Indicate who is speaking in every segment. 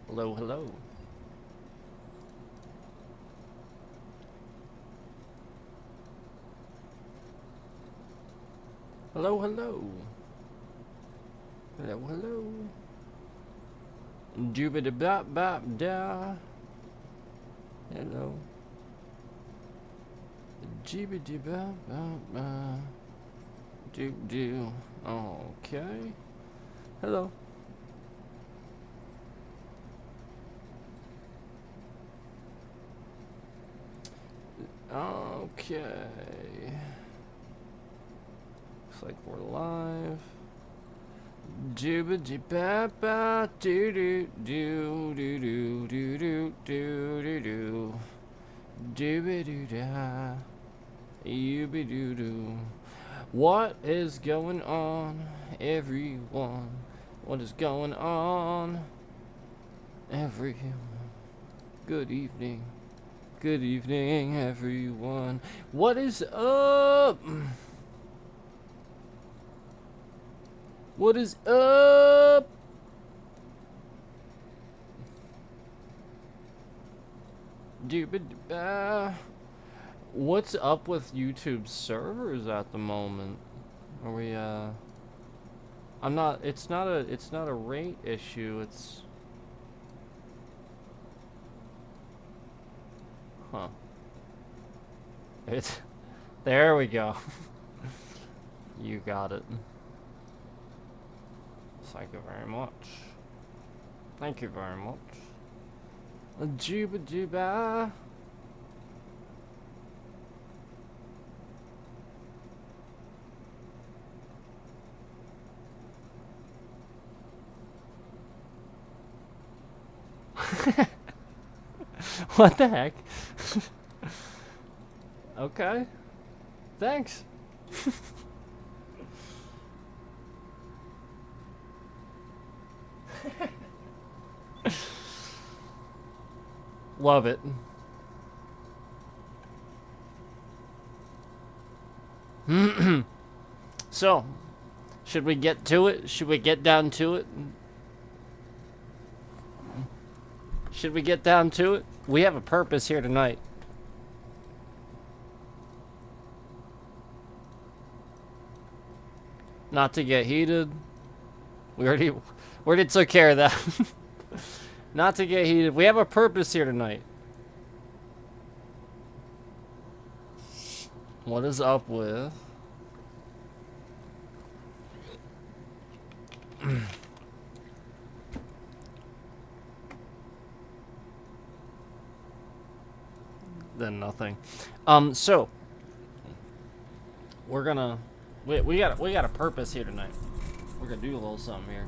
Speaker 1: Hello, hello. Hello, hello. Hello, hello. Doobity bop bop da. Hello. Jeebity bop bop ba. Do do. Okay. Hello. Okay. Looks like we're live. Doobity bop bop do do do do do do do do do do. Doobity da. Yooby doo doo. What is going on, everyone? What is going on, everyone? Good evening. Good evening, everyone. What is up? What is up? What's up with YouTube servers at the moment? Are we I'm not it's not a rate issue, it's huh. It's there we go. You got it. Thank you very much. Thank you very much. Juba juba. What the heck? Okay. Thanks. Love it. So, should we get to it? Should we get down to it? Should we get down to it? We have a purpose here tonight. Not to get heated. We already took care of that. Not to get heated. We have a purpose here tonight. What is up with... Then nothing. So we're gonna we got a purpose here tonight. We're gonna do a little something here.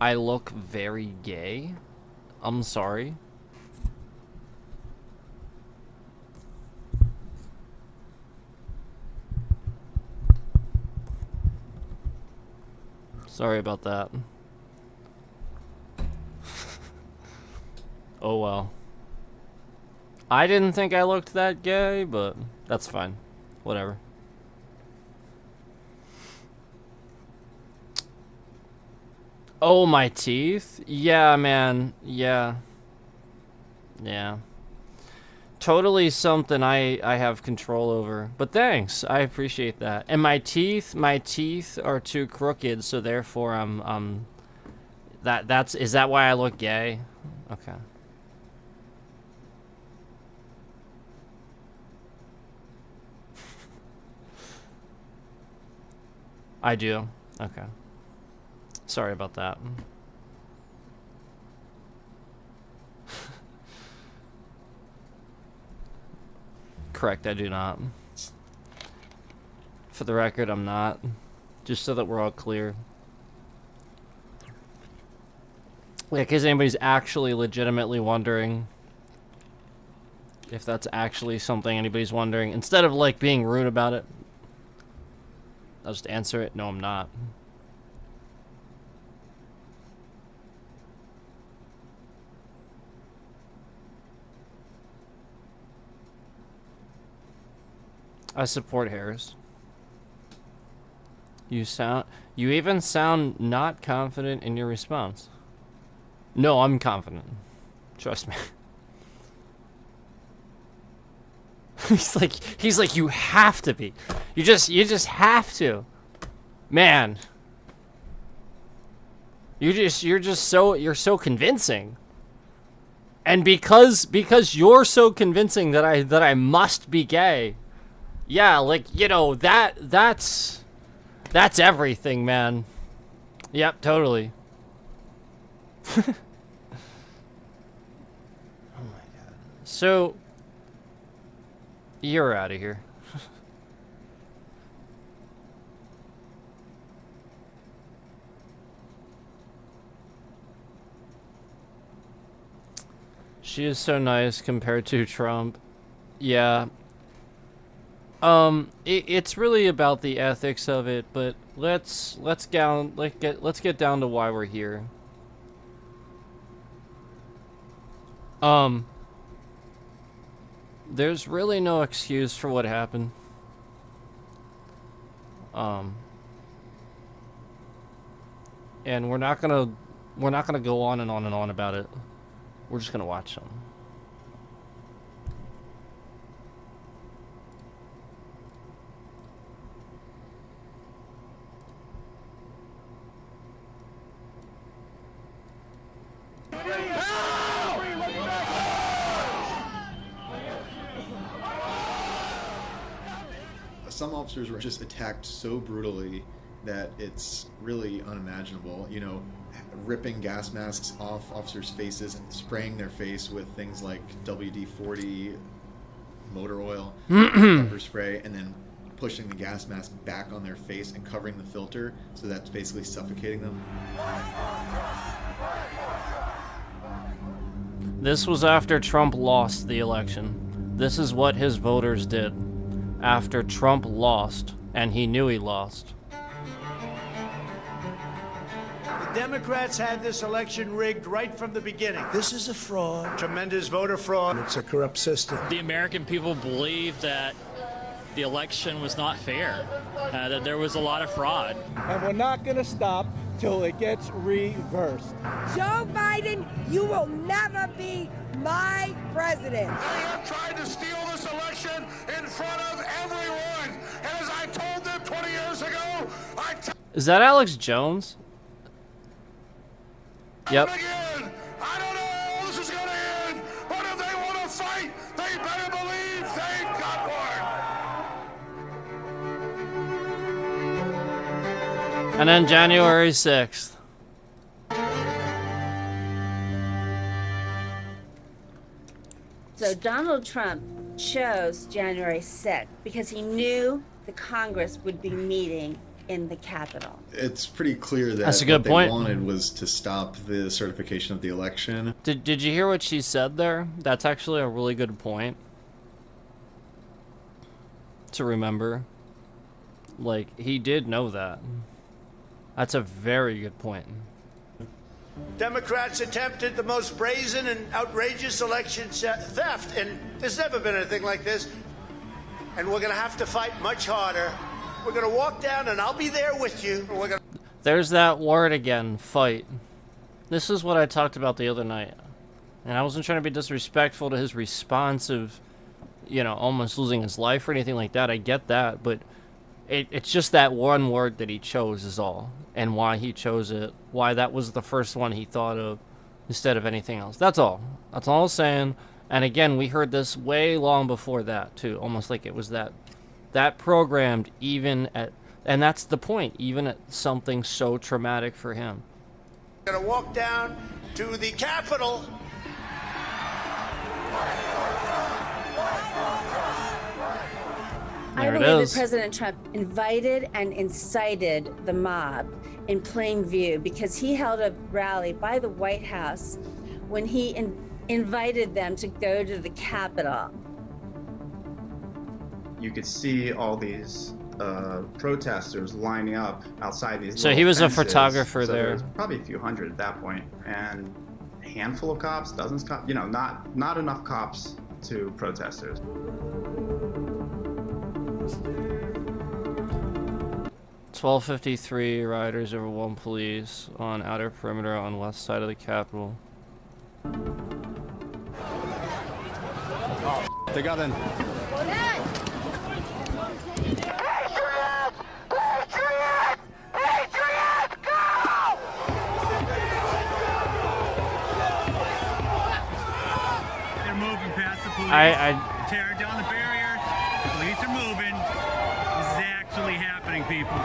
Speaker 1: I look very gay. I'm sorry. Sorry about that. Oh well. I didn't think I looked that gay, but that's fine. Whatever. Oh, my teeth? Yeah, man. Yeah. Yeah. Totally something I have control over. But thanks. I appreciate that. And my teeth are too crooked, so therefore is that why I look gay? Okay. I do. Okay. Sorry about that. Correct, I do not. For the record, I'm not. Just so that we're all clear. Yeah, in case anybody's actually legitimately wondering. If that's actually something anybody's wondering. Instead of, like, being rude about it. I'll just answer it. No, I'm not. I support Harris. You even sound not confident in your response. No, I'm confident. Trust me. he's like, you have to be. You just have to. Man. You're so convincing. And because you're so convincing that I must be gay. Yeah, like, you know, that's everything, man. Yep, totally. Oh my god. So you're out of here. She is so nice compared to Trump. Yeah. It's really about the ethics of it, but let's get down to why we're here. There's really no excuse for what happened. And we're not gonna go on and on and on about it. We're just gonna watch them.
Speaker 2: Some officers were just attacked so brutally that it's really unimaginable. You know, ripping gas masks off officers' faces and spraying their face with things like WD-40 motor oil, pepper spray, and then pushing the gas mask back on their face and covering the filter, so that's basically suffocating them.
Speaker 1: This was after Trump lost the election. This is what his voters did after Trump lost, and he knew he lost.
Speaker 3: The Democrats had this election rigged right from the beginning. This is a fraud, tremendous voter fraud. It's a corrupt system.
Speaker 4: The American people believe that the election was not fair, that there was a lot of fraud.
Speaker 5: And we're not going to stop till it gets reversed.
Speaker 6: Joe Biden, you will never be my president.
Speaker 7: They have tried to steal this election in front of everyone. And as I told them 20 years ago,
Speaker 1: Is that Alex Jones? Yep.
Speaker 7: Again, I don't know how this is going to end, but if they want to fight, they better believe they've got one.
Speaker 1: And then January 6th.
Speaker 8: So Donald Trump chose January 6th because he knew the Congress would be meeting in the Capitol.
Speaker 2: It's pretty clear that
Speaker 1: That's a good
Speaker 2: what
Speaker 1: point.
Speaker 2: they wanted was to stop the certification of the election.
Speaker 1: Did you hear what she said there? That's actually a really good point to remember. Like, he did know that. That's a very good point.
Speaker 3: Democrats attempted the most brazen and outrageous election theft, and there's never been anything like this. And we're going to have to fight much harder. We're going to walk down, and I'll be there with you. We're gonna...
Speaker 1: There's that word again, fight. This is what I talked about the other night. And I wasn't trying to be disrespectful to his response of, you know, almost losing his life or anything like that. I get that, but it's just that one word that he chose is all. And why he chose it. Why that was the first one he thought of instead of anything else. That's all. That's all I'm saying. And again, we heard this way long before that, too. Almost like it was that programmed even at... And that's the point. Even at something so traumatic for him.
Speaker 3: We're going to walk down to the Capitol.
Speaker 8: I believe that President Trump invited and incited the mob in plain view because he held a rally by the White House when he invited them to go to the Capitol.
Speaker 9: You could see all these protesters lining up outside these.
Speaker 1: So he was
Speaker 9: fences.
Speaker 1: a photographer
Speaker 9: so
Speaker 1: there.
Speaker 9: There's probably a few hundred at that point, and a handful of cops, dozens of cops. You know, not enough cops to protesters.
Speaker 1: 12:53 riders over one police on outer perimeter on west side of the Capitol.
Speaker 5: They got in.
Speaker 10: They're moving past the police. Tearing down the barriers. The police are moving. This is actually happening, people.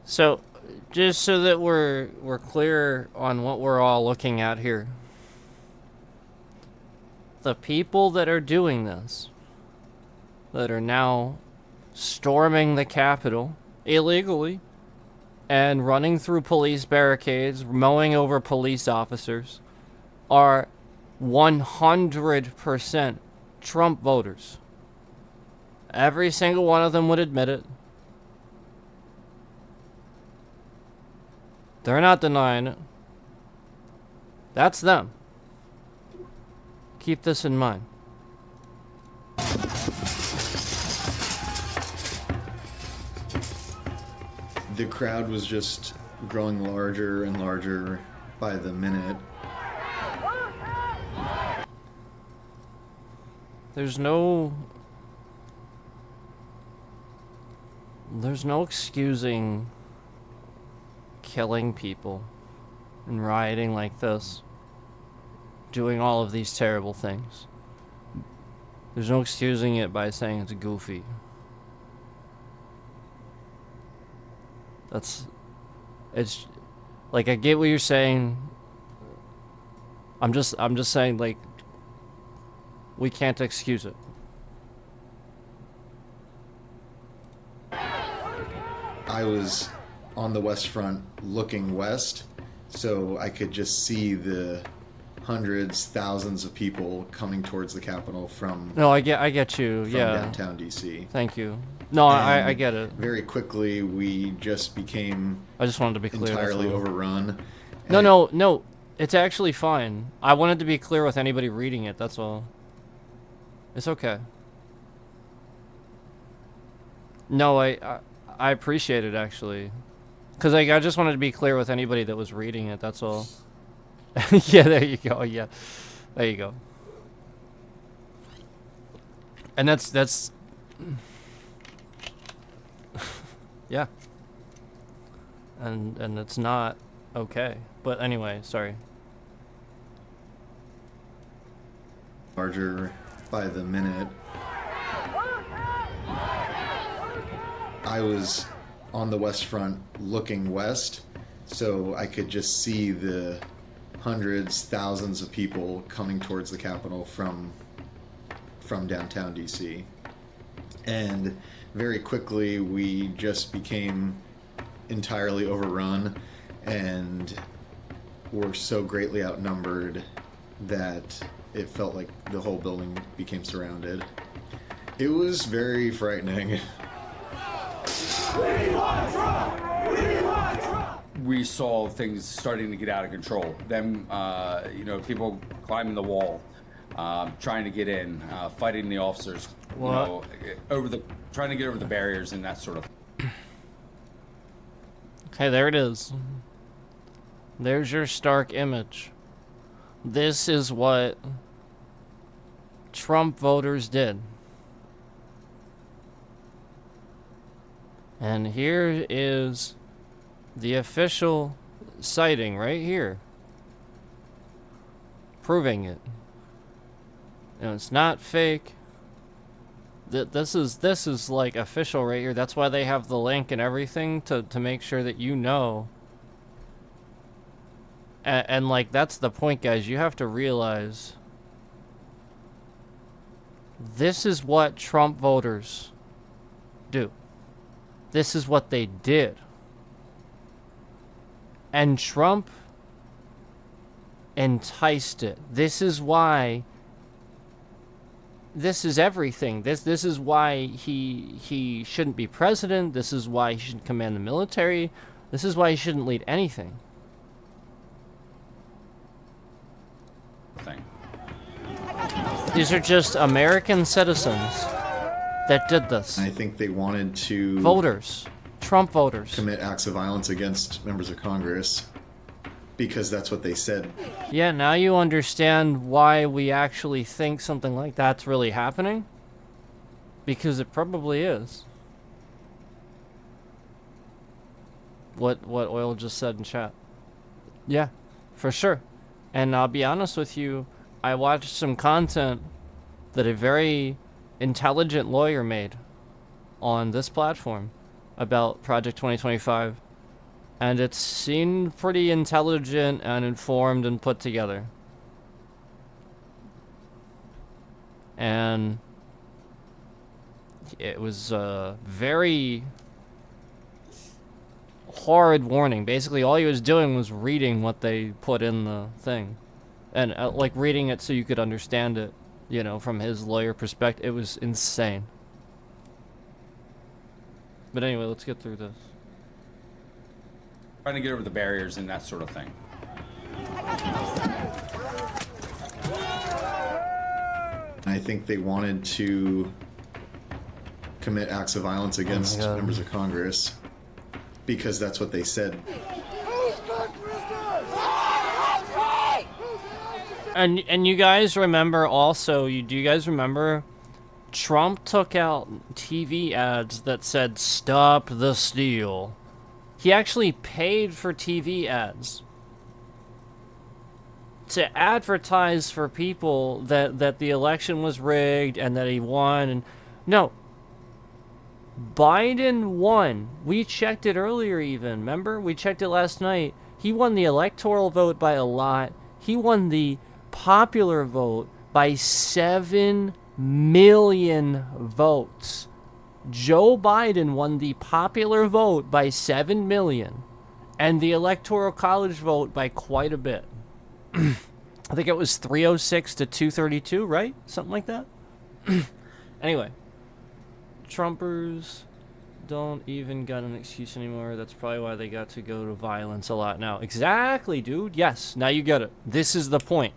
Speaker 1: So, just so that we're clear on what we're all looking at here. The people that are doing this, that are now storming the Capitol illegally and running through police barricades, mowing over police officers, are 100% Trump voters. Every single one of them would admit it. They're not denying it. That's them. Keep this in mind.
Speaker 2: The crowd was just growing larger and larger by the minute.
Speaker 1: There's no excusing killing people and rioting like this, doing all of these terrible things. There's no excusing it by saying it's goofy. It's like, I get what you're saying. I'm just saying, like, we can't excuse it.
Speaker 2: I was on the west front looking west, so I could just see the hundreds, thousands of people coming towards the Capitol from
Speaker 1: No, I get you.
Speaker 2: from
Speaker 1: Yeah.
Speaker 2: downtown DC.
Speaker 1: Thank you. No,
Speaker 2: And
Speaker 1: I get it.
Speaker 2: Very quickly, we just became
Speaker 1: I just wanted to be clear. that's
Speaker 2: entirely
Speaker 1: all.
Speaker 2: overrun.
Speaker 1: No. It's actually fine. I wanted to be clear with anybody reading it. That's all. It's okay. No, I appreciate it actually, because I just wanted to be clear with anybody that was reading it. That's all. Yeah, there you go. Yeah, there you go. And that's yeah. And it's not okay. But anyway, sorry.
Speaker 2: Larger by the minute. I was on the west front looking west, so I could just see the hundreds, thousands of people coming towards the Capitol from downtown DC. And very quickly, we just became entirely overrun and were so greatly outnumbered that it felt like the whole building became surrounded. It was very frightening.
Speaker 11: We saw things starting to get out of control. Them, people climbing the wall, trying to get in, fighting the officers, trying to get over the barriers and that sort of.
Speaker 1: Okay, there it is. There's your stark image. This is what Trump voters did. And here is the official sighting right here, proving it. And it's not fake. This is like official right here. That's why they have the link and everything to make sure that you know. And like, that's the point, guys. You have to realize this is what Trump voters do. This is what they did. And Trump enticed it. This is why. This is everything. This is why he shouldn't be president. This is why he shouldn't command the military. This is why he shouldn't lead anything. These are just American citizens that did this.
Speaker 2: I think they wanted to
Speaker 1: voters, Trump voters,
Speaker 2: commit acts of violence against members of Congress. because that's what they said.
Speaker 1: Yeah, now you understand why we actually think something like that's really happening. Because it probably is. What Oil just said in chat. Yeah, for sure. And I'll be honest with you, I watched some content that a very intelligent lawyer made on this platform about Project 2025. And it seemed pretty intelligent and informed and put together. And it was a very hard warning. Basically, all he was doing was reading what they put in the thing. And, like, reading it so you could understand it, you know, from his lawyer perspective. It was insane. But anyway, let's get through this.
Speaker 11: Trying to get over the barriers and that sort of thing.
Speaker 2: I think they wanted to commit acts of violence against members of Congress because that's what they said.
Speaker 1: And you guys remember also, do you guys remember Trump took out TV ads that said "Stop the Steal"? He actually paid for TV ads to advertise for people that the election was rigged and that he won. And no, Biden won. We checked it earlier even. Remember? We checked it last night. He won the electoral vote by a lot. He won the popular vote by 7 million votes. Joe Biden won the popular vote by 7 million and the electoral college vote by quite a bit. I think it was 306 to 232, right? Something like that. Anyway, Trumpers don't even got an excuse anymore. That's probably why they got to go to violence a lot now. Exactly, dude. Yes, now you get it. This is the point.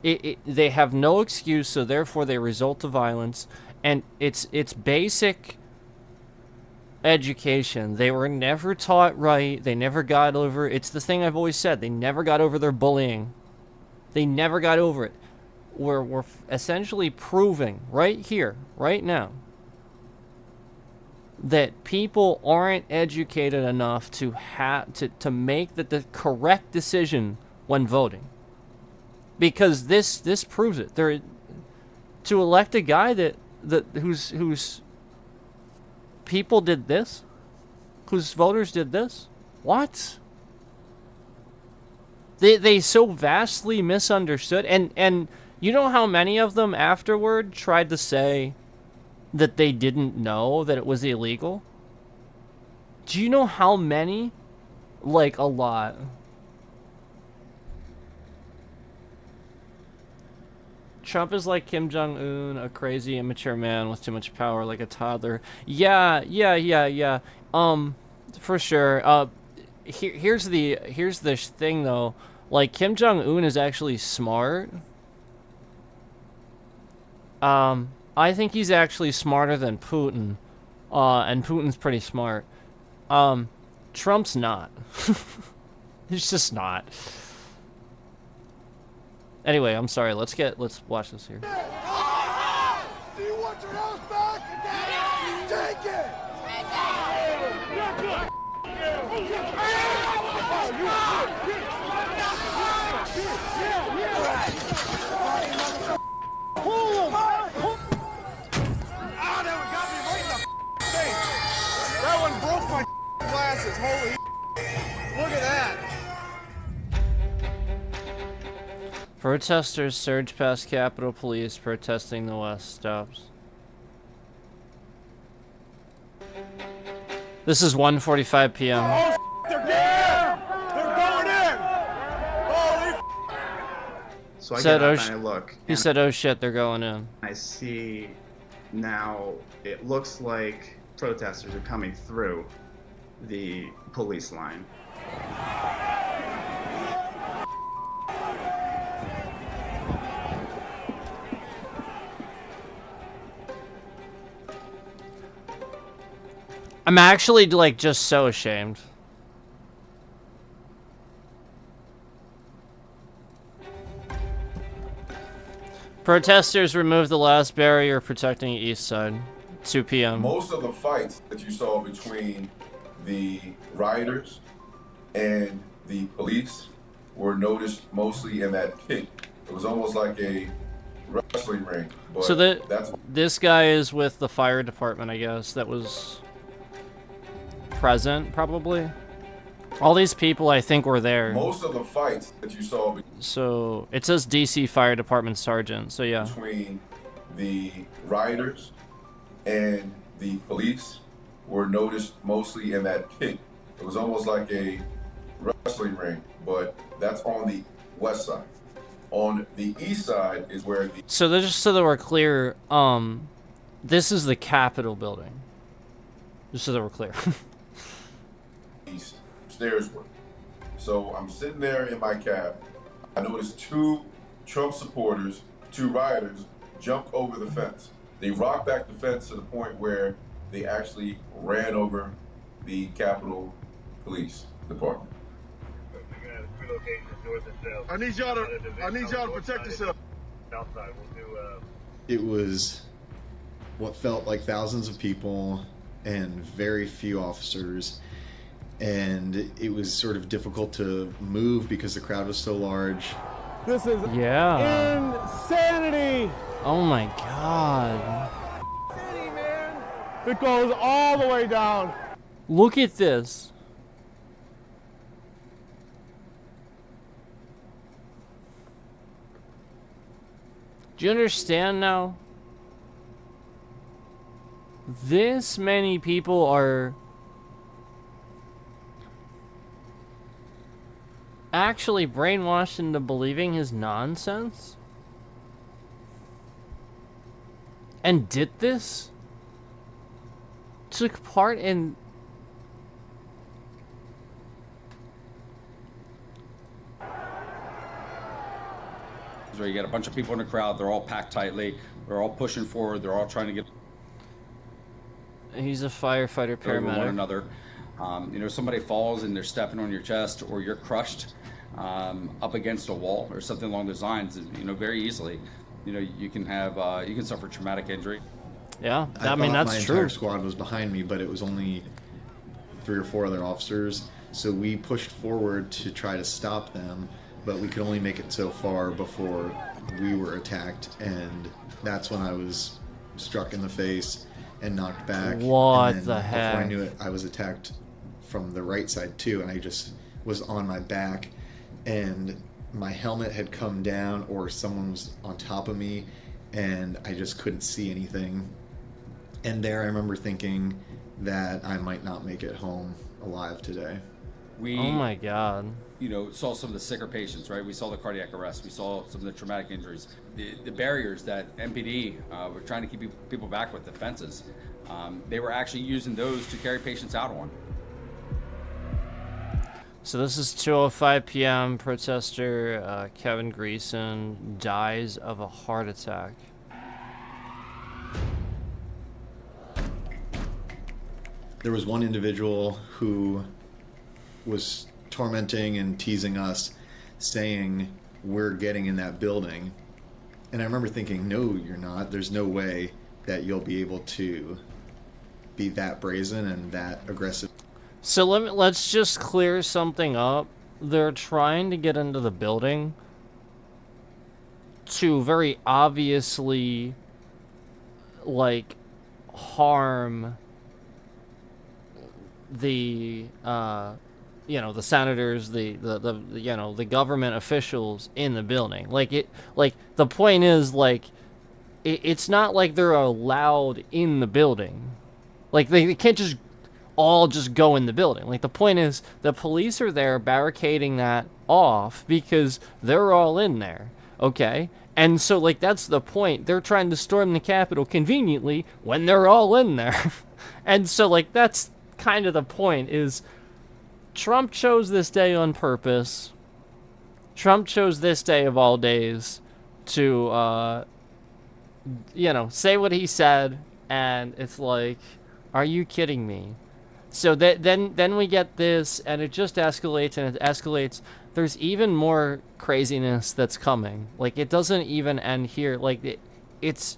Speaker 1: They have no excuse, so therefore they resort to violence. And it's basic education. They were never taught right. They never got over it. It's the thing I've always said. They never got over their bullying. They never got over it. We're essentially proving right here, right now, that people aren't educated enough to make the correct decision when voting. Because this proves it. To elect a guy whose people did this, whose voters did this, what? They so vastly misunderstood, and you know how many of them afterward tried to say that they didn't know that it was illegal? Do you know how many? Like, a lot. Trump is like Kim Jong-un, a crazy, immature man with too much power, like a toddler. Yeah. For sure. Here's the thing, though. Like, Kim Jong-un is actually smart. I think he's actually smarter than Putin. And Putin's pretty smart. Trump's not. He's just not. Anyway, I'm sorry. Let's watch this here.
Speaker 7: Do you want your house back? Take it! That one broke my glasses. Holy look at that.
Speaker 1: Protesters surge past Capitol Police protesting the West stops. This is 1:45 p.m.
Speaker 7: Oh, they're there! They're going in! Holy
Speaker 9: So I
Speaker 1: said,
Speaker 9: get up and I look.
Speaker 1: He said, "Oh shit, they're going in."
Speaker 9: I see now it looks like protesters are coming through the police line.
Speaker 1: I'm actually, like, just so ashamed. Protesters removed the last barrier protecting the east side. 2 p.m.
Speaker 12: Most of the fights that you saw between the rioters and the police were noticed mostly in that pit. It was almost like a wrestling ring. But
Speaker 1: So
Speaker 12: that's
Speaker 1: this guy is with the fire department, I guess, that was present, probably. All these people, I think, were there.
Speaker 12: most of the fights that you saw
Speaker 1: So it says DC Fire Department Sergeant, so yeah.
Speaker 12: between the rioters and the police were noticed mostly in that pit. It was almost like a wrestling ring, but that's on the west side. On the east side is where the
Speaker 1: So just so that we're clear, this is the Capitol building. Just so that we're clear.
Speaker 12: east stairs were. So I'm sitting there in my cab. I noticed 2 Trump supporters, 2 rioters, jump over the fence. They rocked back the fence to the point where they actually ran over the Capitol Police Department.
Speaker 7: I need y'all to protect yourself.
Speaker 2: It was what felt like thousands of people and very few officers, and it was sort of difficult to move because the crowd was so large.
Speaker 5: This is insanity.
Speaker 1: Oh my god.
Speaker 5: It goes all the way down.
Speaker 1: Look at this. Do you understand now? This many people are actually brainwashed into believing his nonsense? And did this? Took part in...
Speaker 11: Where you got a bunch of people in the crowd, they're all packed tightly, they're all pushing forward, they're all trying to get
Speaker 1: He's a firefighter
Speaker 11: over one
Speaker 1: paramedic.
Speaker 11: another. You know, somebody falls and they're stepping on your chest, or you're crushed up against a wall or something along those lines. You know, very easily, you know, you can have you can suffer traumatic injury.
Speaker 1: Yeah,
Speaker 2: I
Speaker 1: mean,
Speaker 2: thought
Speaker 1: that's
Speaker 2: my
Speaker 1: true.
Speaker 2: entire squad was behind me, but it was only 3 or 4 other officers. So we pushed forward to try to stop them, but we could only make it so far before we were attacked, and that's when I was struck in the face and knocked back.
Speaker 1: What
Speaker 2: and then
Speaker 1: the heck?
Speaker 2: Before I knew it, I was attacked from the right side too, and I just was on my back, and my helmet had come down, or someone was on top of me, and I just couldn't see anything. And there I remember thinking that I might not make it home alive today.
Speaker 11: We,
Speaker 1: Oh my god.
Speaker 11: you know, saw some of the sicker patients, right? We saw the cardiac arrest. We saw some of the traumatic injuries. The barriers that MPD were trying to keep people back with, the fences, they were actually using those to carry patients out on.
Speaker 1: So this is 2:05 p.m. Protester Kevin Greason dies of a heart attack.
Speaker 2: There was one individual who was tormenting and teasing us, saying, "We're getting in that building." And I remember thinking, no, you're not. There's no way that you'll be able to be that brazen and that aggressive.
Speaker 1: So let's just clear something up. They're trying to get into the building to very obviously, like, harm the you know, the senators, the you know, the government officials in the building. Like the point is, like, it's not like they're allowed in the building. Like they can't just all just go in the building. Like the point is, the police are there barricading that off because they're all in there. Okay? And so, like, that's the point. They're trying to storm the Capitol conveniently when they're all in there. And so, like, that's kind of the point, is Trump chose this day on purpose. Trump chose this day of all days to, you know, say what he said. And it's like, are you kidding me? So then we get this, and it just escalates and it escalates. There's even more craziness that's coming. Like, it doesn't even end here. Like, it's...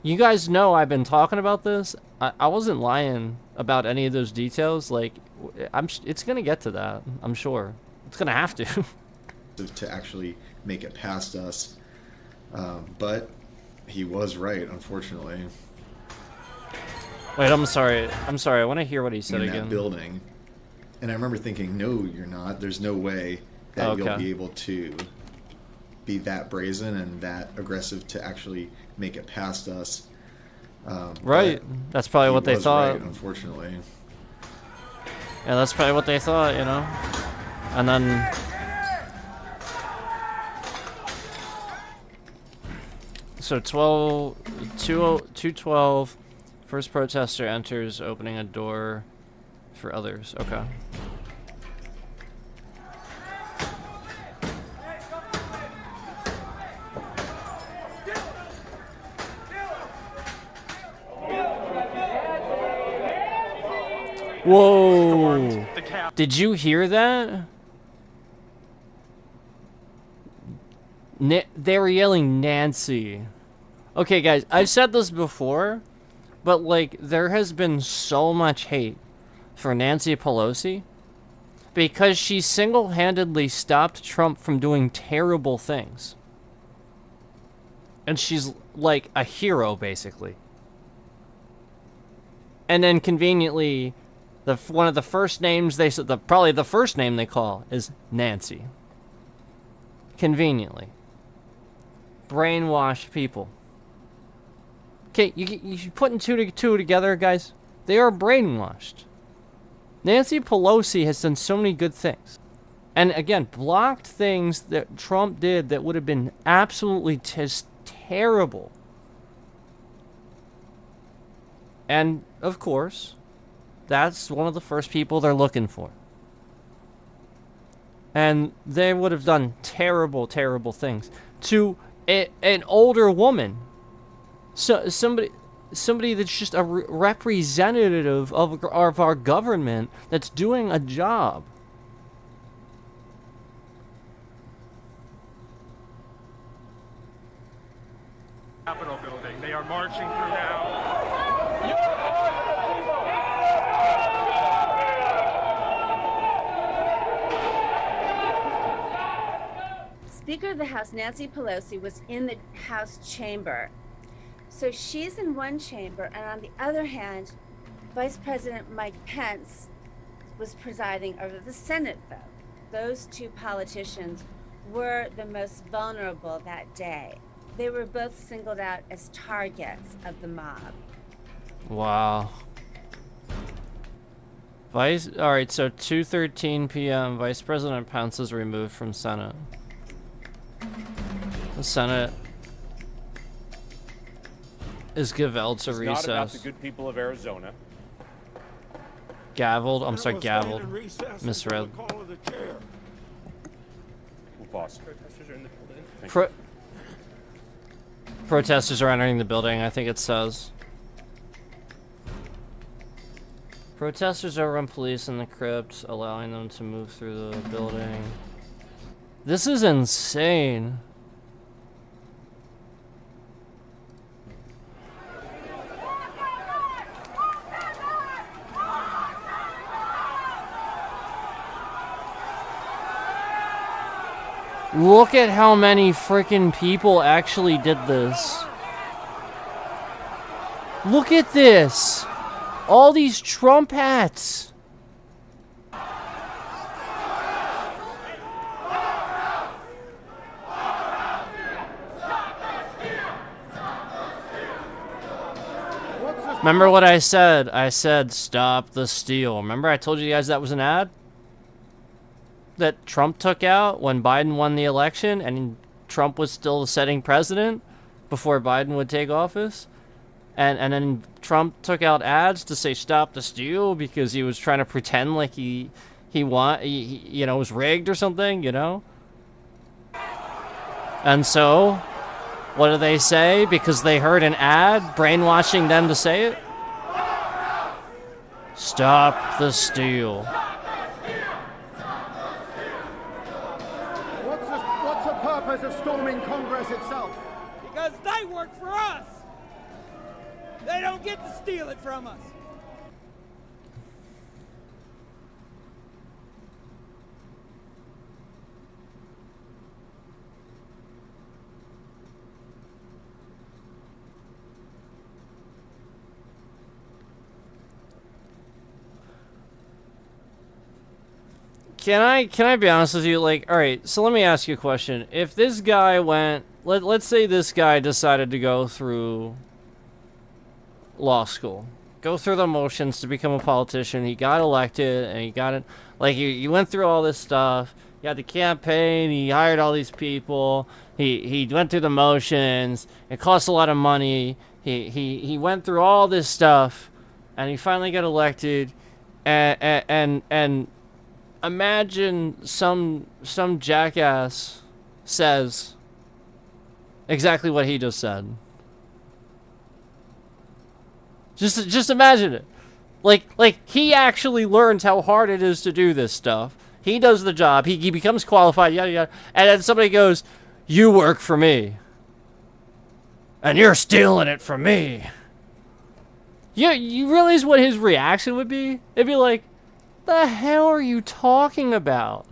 Speaker 1: You guys know I've been talking about this. I wasn't lying about any of those details. Like, it's gonna get to that, I'm sure. It's gonna have to.
Speaker 2: To actually make it past us. But he was right, unfortunately.
Speaker 1: Wait, I'm sorry. I want to hear what he said
Speaker 2: in
Speaker 1: again.
Speaker 2: That building. And I remember thinking, no, you're not. There's no way that you'll be able to be that brazen and that aggressive to actually make it past us.
Speaker 1: Right. That's probably what they thought.
Speaker 2: Right, unfortunately.
Speaker 1: Yeah, that's probably what they thought, you know? And then... So 212, first protester enters, opening a door for others. Okay. Whoa! Did you hear that? They were yelling Nancy. Okay, guys, I've said this before, but, like, there has been so much hate for Nancy Pelosi because she single-handedly stopped Trump from doing terrible things. And she's, like, a hero, basically. And then, conveniently, one of the first names they said, probably the first name they call is Nancy. Conveniently. Brainwashed people. Okay, you putting two together, guys. They are brainwashed. Nancy Pelosi has done so many good things. And again, blocked things that Trump did that would have been absolutely terrible. And, of course, that's one of the first people they're looking for. And they would have done terrible, terrible things to an older woman. So somebody that's just a representative of our government that's doing a job.
Speaker 7: Capitol building. They are marching through now.
Speaker 8: Speaker of the House Nancy Pelosi was in the House chamber. So she's in one chamber, and on the other hand, Vice President Mike Pence was presiding over the Senate vote. Those two politicians were the most vulnerable that day. They were both singled out as targets of the mob.
Speaker 1: Wow. Alright, so 2:13 p.m. Vice President Pence is removed from Senate. The Senate is gavelled to recess.
Speaker 13: It's not about the good people of Arizona.
Speaker 1: Gavelled. I'm sorry, gavelled. Misread.
Speaker 13: We'll pause. Protesters are in the building.
Speaker 1: Protesters are entering the building, I think it says. Protesters overrun police in the crypt, allowing them to move through the building. This is insane. Look at how many freaking people actually did this. Look at this. All these Trump hats. Remember what I said? I said, stop the steal. Remember I told you guys that was an ad? That Trump took out when Biden won the election and Trump was still the sitting president before Biden would take office. And then Trump took out ads to say stop the steal because he was trying to pretend like he was rigged or something, you know? And so, what do they say? Because they heard an ad brainwashing them to say it? Stop the steal.
Speaker 5: What's the purpose of storming Congress itself?
Speaker 14: Because they work for us. They don't get to steal it from us.
Speaker 1: Can I be honest with you? Like, all right, so let me ask you a question. If this guy went, let's say this guy decided to go through law school, go through the motions to become a politician. He got elected, and he got it. Like, he went through all this stuff. He had the campaign. He hired all these people. He went through the motions. It cost a lot of money. He went through all this stuff, and he finally got elected. And imagine some jackass says exactly what he just said. Just imagine it. Like he actually learns how hard it is to do this stuff. He does the job. He becomes qualified, yada yada. And then somebody goes, "You work for me. And you're stealing it from me." You realize what his reaction would be? It'd be like, the hell are you talking about?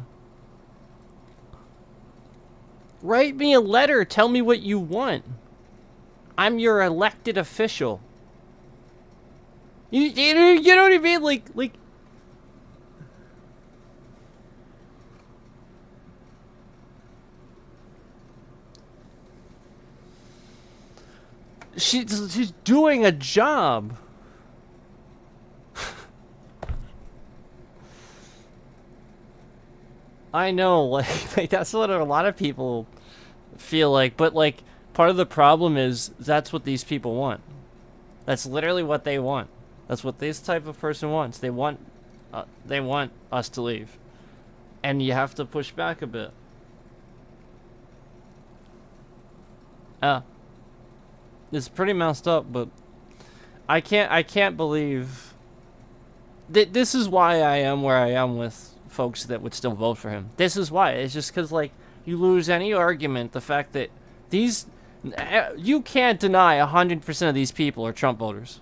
Speaker 1: Write me a letter. Tell me what you want. I'm your elected official. You know what I mean? Like. She's doing a job. I know, like that's what a lot of people feel like, but like part of the problem is that's what these people want. That's literally what they want. That's what this type of person wants. They want us to leave, and you have to push back a bit. It's pretty messed up, but I can't believe that this is why I am where I am with folks that would still vote for him. This is why. It's just because, like, you lose any argument, the fact that you can't deny 100% of these people are Trump voters.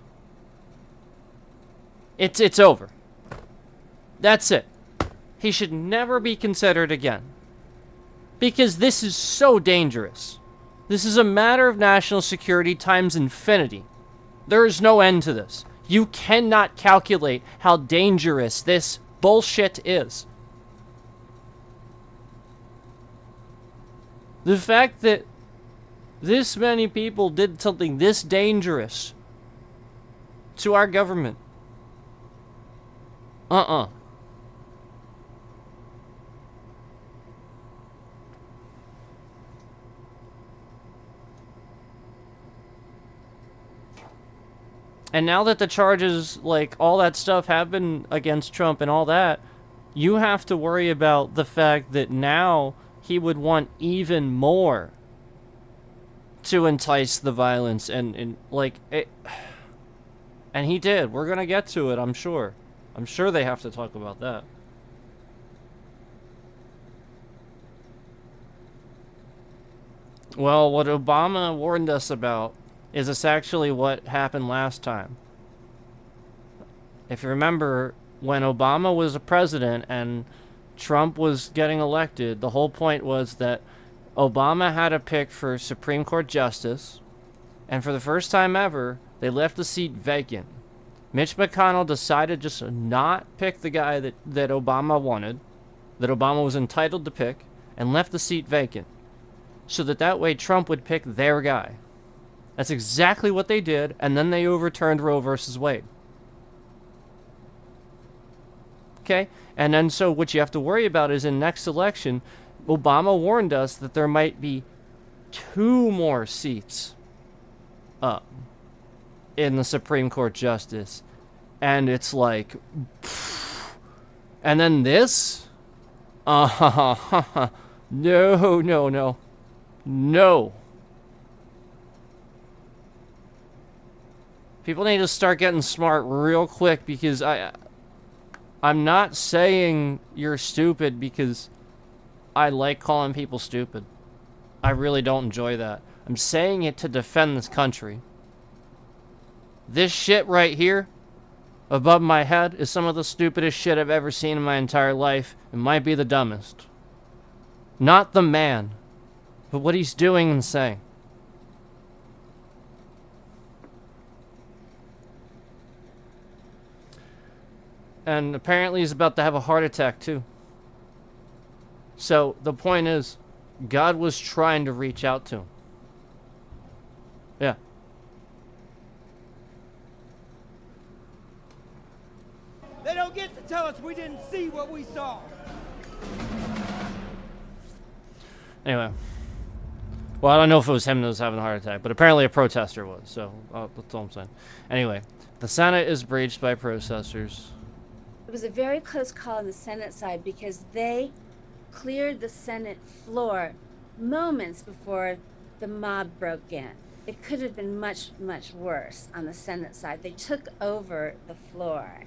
Speaker 1: It's over. That's it. He should never be considered again. Because this is so dangerous. This is a matter of national security times infinity. There is no end to this. You cannot calculate how dangerous this bullshit is. The fact that this many people did something this dangerous to our government. And now that the charges, like, all that stuff have been against Trump and all that, you have to worry about the fact that now he would want even more to entice the violence and like, it. And he did. We're going to get to it, I'm sure. I'm sure they have to talk about that. Well, what Obama warned us about is this actually what happened last time. If you remember, when Obama was a president and Trump was getting elected, the whole point was that Obama had a pick for Supreme Court Justice, and for the first time ever, they left the seat vacant. Mitch McConnell decided just to not pick the guy that Obama wanted, that Obama was entitled to pick, and left the seat vacant, so that way Trump would pick their guy. That's exactly what they did, and then they overturned Roe versus Wade. Okay? And then so what you have to worry about is in next election, Obama warned us that there might be 2 more seats up in the Supreme Court Justice. And it's like, and then this? No. People need to start getting smart real quick, because I'm not saying you're stupid because I like calling people stupid. I really don't enjoy that. I'm saying it to defend this country. This shit right here, above my head, is some of the stupidest shit I've ever seen in my entire life. It might be the dumbest. Not the man, but what he's doing and saying. And apparently he's about to have a heart attack too. So the point is, God was trying to reach out to him. Yeah.
Speaker 14: They don't get to tell us we didn't see what we saw.
Speaker 1: Anyway. Well, I don't know if it was him that was having a heart attack, but apparently a protester was, so that's all I'm saying. Anyway, the Senate is breached by protesters.
Speaker 8: It was a very close call on the Senate side because they cleared the Senate floor moments before the mob broke in. It could have been much, much worse on the Senate side. They took over the floor.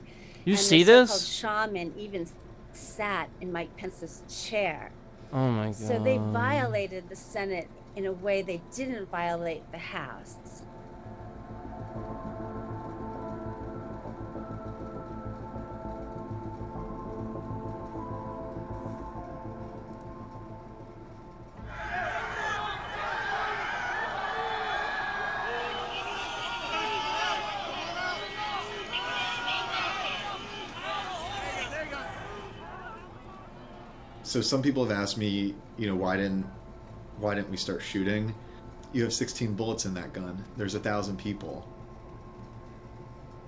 Speaker 1: You
Speaker 8: and
Speaker 1: see
Speaker 8: the
Speaker 1: this?
Speaker 8: so-called shaman even sat in Mike Pence's chair.
Speaker 1: Oh my God.
Speaker 8: So they violated the Senate in a way they didn't violate the House.
Speaker 2: So some people have asked me, why didn't we start shooting? You have 16 bullets in that gun. There's 1,000 people.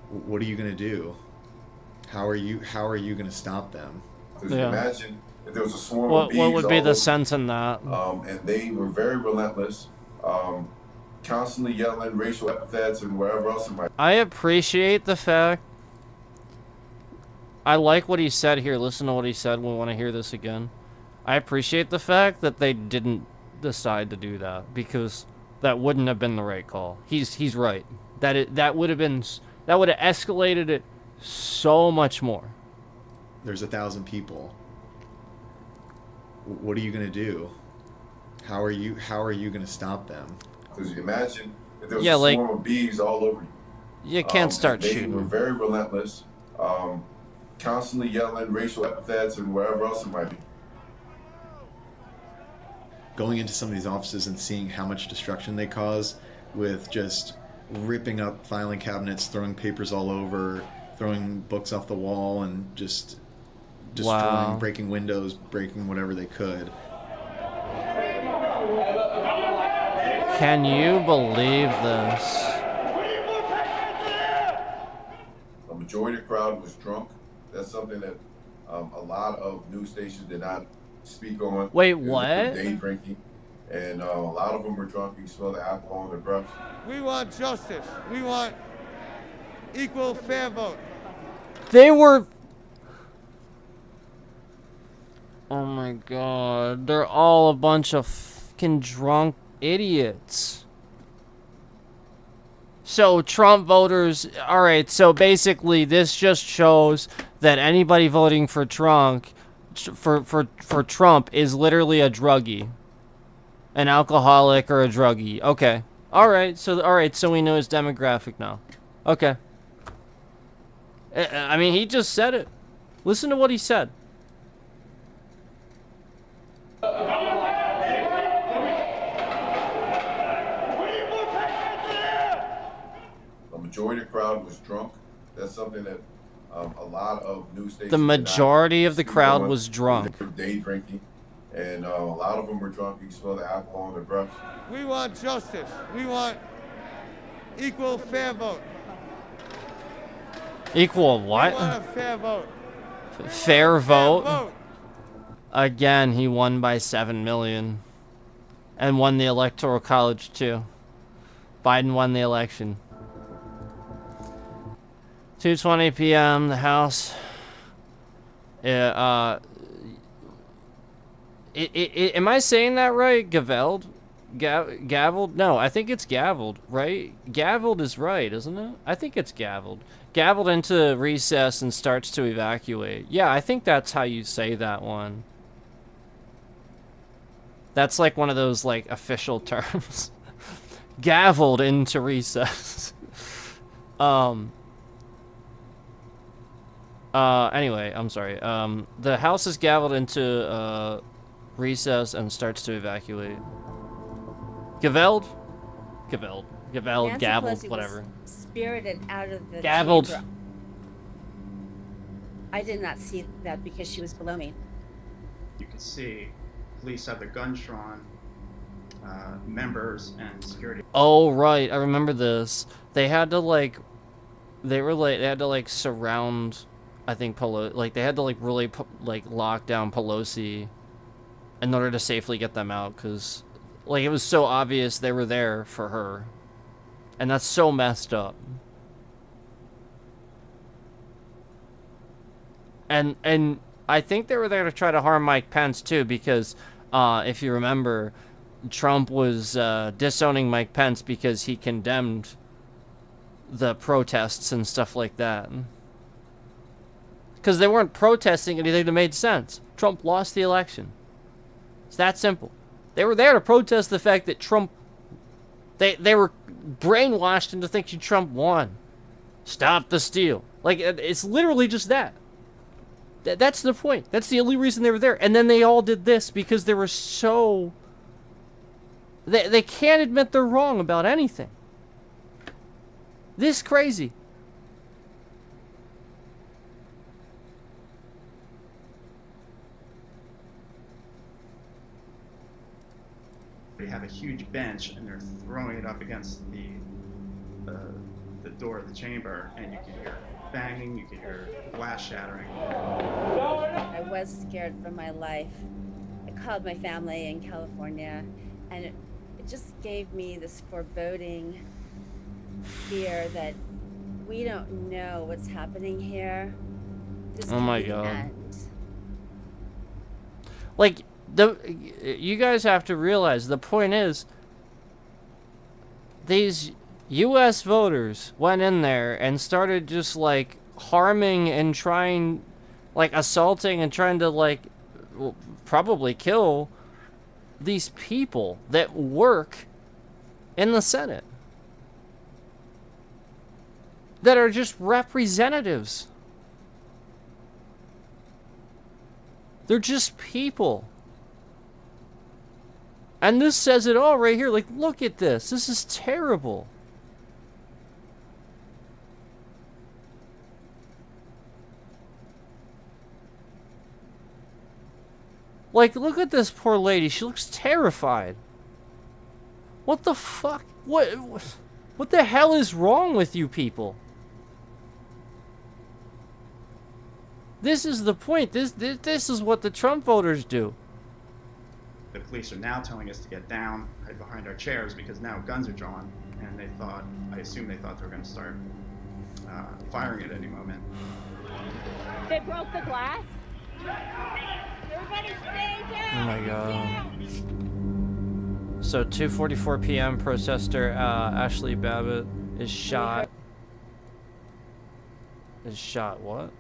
Speaker 2: What are you gonna do? How are you gonna stop them?
Speaker 12: Yeah. Imagine if there was a swarm of bees.
Speaker 1: What would be the
Speaker 12: over,
Speaker 1: sense in that?
Speaker 12: And they were very relentless, constantly yelling racial epithets and wherever else it might.
Speaker 1: I appreciate the fact. I like what he said here. Listen to what he said. We want to hear this again. I appreciate the fact that they didn't decide to do that because that wouldn't have been the right call. He's right. That would have escalated it so much more.
Speaker 2: There's 1,000 people. What are you gonna do? How are you gonna stop them?
Speaker 12: Because you imagine if there was a swarm of bees all over you.
Speaker 1: You can't start shooting.
Speaker 12: They were very relentless, constantly yelling racial epithets and wherever else it might be.
Speaker 2: Going into some of these offices and seeing how much destruction they cause with just ripping up filing cabinets, throwing papers all over, throwing books off the wall, and just destroying, breaking windows, breaking whatever they could.
Speaker 1: Can you believe this?
Speaker 12: The majority of the crowd was drunk. That's something that a lot of news stations did not speak on.
Speaker 1: Wait, what?
Speaker 12: Day drinking, and a lot of them were drunk. You smell the alcohol in their breath.
Speaker 14: We want justice. We want equal fair vote.
Speaker 1: They were... Oh my God. They're all a bunch of fucking drunk idiots. So Trump voters... Alright, so basically this just shows that anybody voting for Trump... For Trump is literally a druggie. An alcoholic or a druggie. Okay. Alright, so we know his demographic now. Okay. I mean, he just said it. Listen to what he said.
Speaker 12: The majority of the crowd was drunk. That's something that a lot of news stations...
Speaker 1: The majority of the crowd was drunk.
Speaker 12: Day drinking, and a lot of them were drunk. You can smell the alcohol in their breath.
Speaker 14: We want justice. We want equal fair vote.
Speaker 1: Equal what?
Speaker 14: We want a fair vote.
Speaker 1: Fair vote? Again, he won by 7 million. And won the Electoral College, too. Biden won the election. 2:20 p.m. The House. Am I saying that right? Gavelled? Gavelled? No, I think it's gavelled, right? Gavelled is right, isn't it? I think it's gavelled. Gavelled into recess and starts to evacuate. Yeah, I think that's how you say that one. That's like one of those like official terms. Gavelled into recess. Anyway, I'm sorry. The house is gavelled into recess and starts to evacuate. Gavelled,
Speaker 8: Nancy
Speaker 1: gavelled, gavelled,
Speaker 8: Pelosi
Speaker 1: whatever.
Speaker 8: Was spirited out of the
Speaker 1: Gavelled.
Speaker 8: chamber. I did not see that because she was below me.
Speaker 9: You can see police have their guns drawn, members and security.
Speaker 1: Oh right, I remember this. They had to like, they had to like surround, I think Pelosi. Like they had to like really like lock down Pelosi in order to safely get them out, because like it was so obvious they were there for her, and that's so messed up. And I think they were there to try to harm Mike Pence too, because if you remember, Trump was disowning Mike Pence because he condemned the protests and stuff like that. Because they weren't protesting anything that made sense. Trump lost the election. It's that simple. They were there to protest the fact that Trump... They were brainwashed into thinking Trump won. Stop the steal. Like, it's literally just that. That's the point. That's the only reason they were there. And then they all did this because they were so... They can't admit they're wrong about anything. This crazy.
Speaker 9: They have a huge bench and they're throwing it up against the door of the chamber, and you can hear banging, you can hear glass shattering.
Speaker 8: I was scared for my life. I called my family in California, and it just gave me this foreboding fear that we don't know what's happening here. This
Speaker 1: Oh my
Speaker 8: could be the
Speaker 1: God.
Speaker 8: end.
Speaker 1: Like, you guys have to realize, the point is, these U.S. voters went in there and started just, like, harming and trying, like, assaulting and trying to, like, probably kill these people that work in the Senate. That are just representatives. They're just people. And this says it all right here. Like, look at this. This is terrible. Like, look at this poor lady. She looks terrified. What the fuck? What the hell is wrong with you people? This is the point. This is what the Trump voters do.
Speaker 9: The police are now telling us to get down, hide behind our chairs, because now guns are drawn, and they thought, I assume they thought they were going to start firing at any moment.
Speaker 15: They broke the glass? Everybody stay down!
Speaker 1: Oh my god. So 2:44 p.m. protester Ashley Babbitt is shot. Is shot what?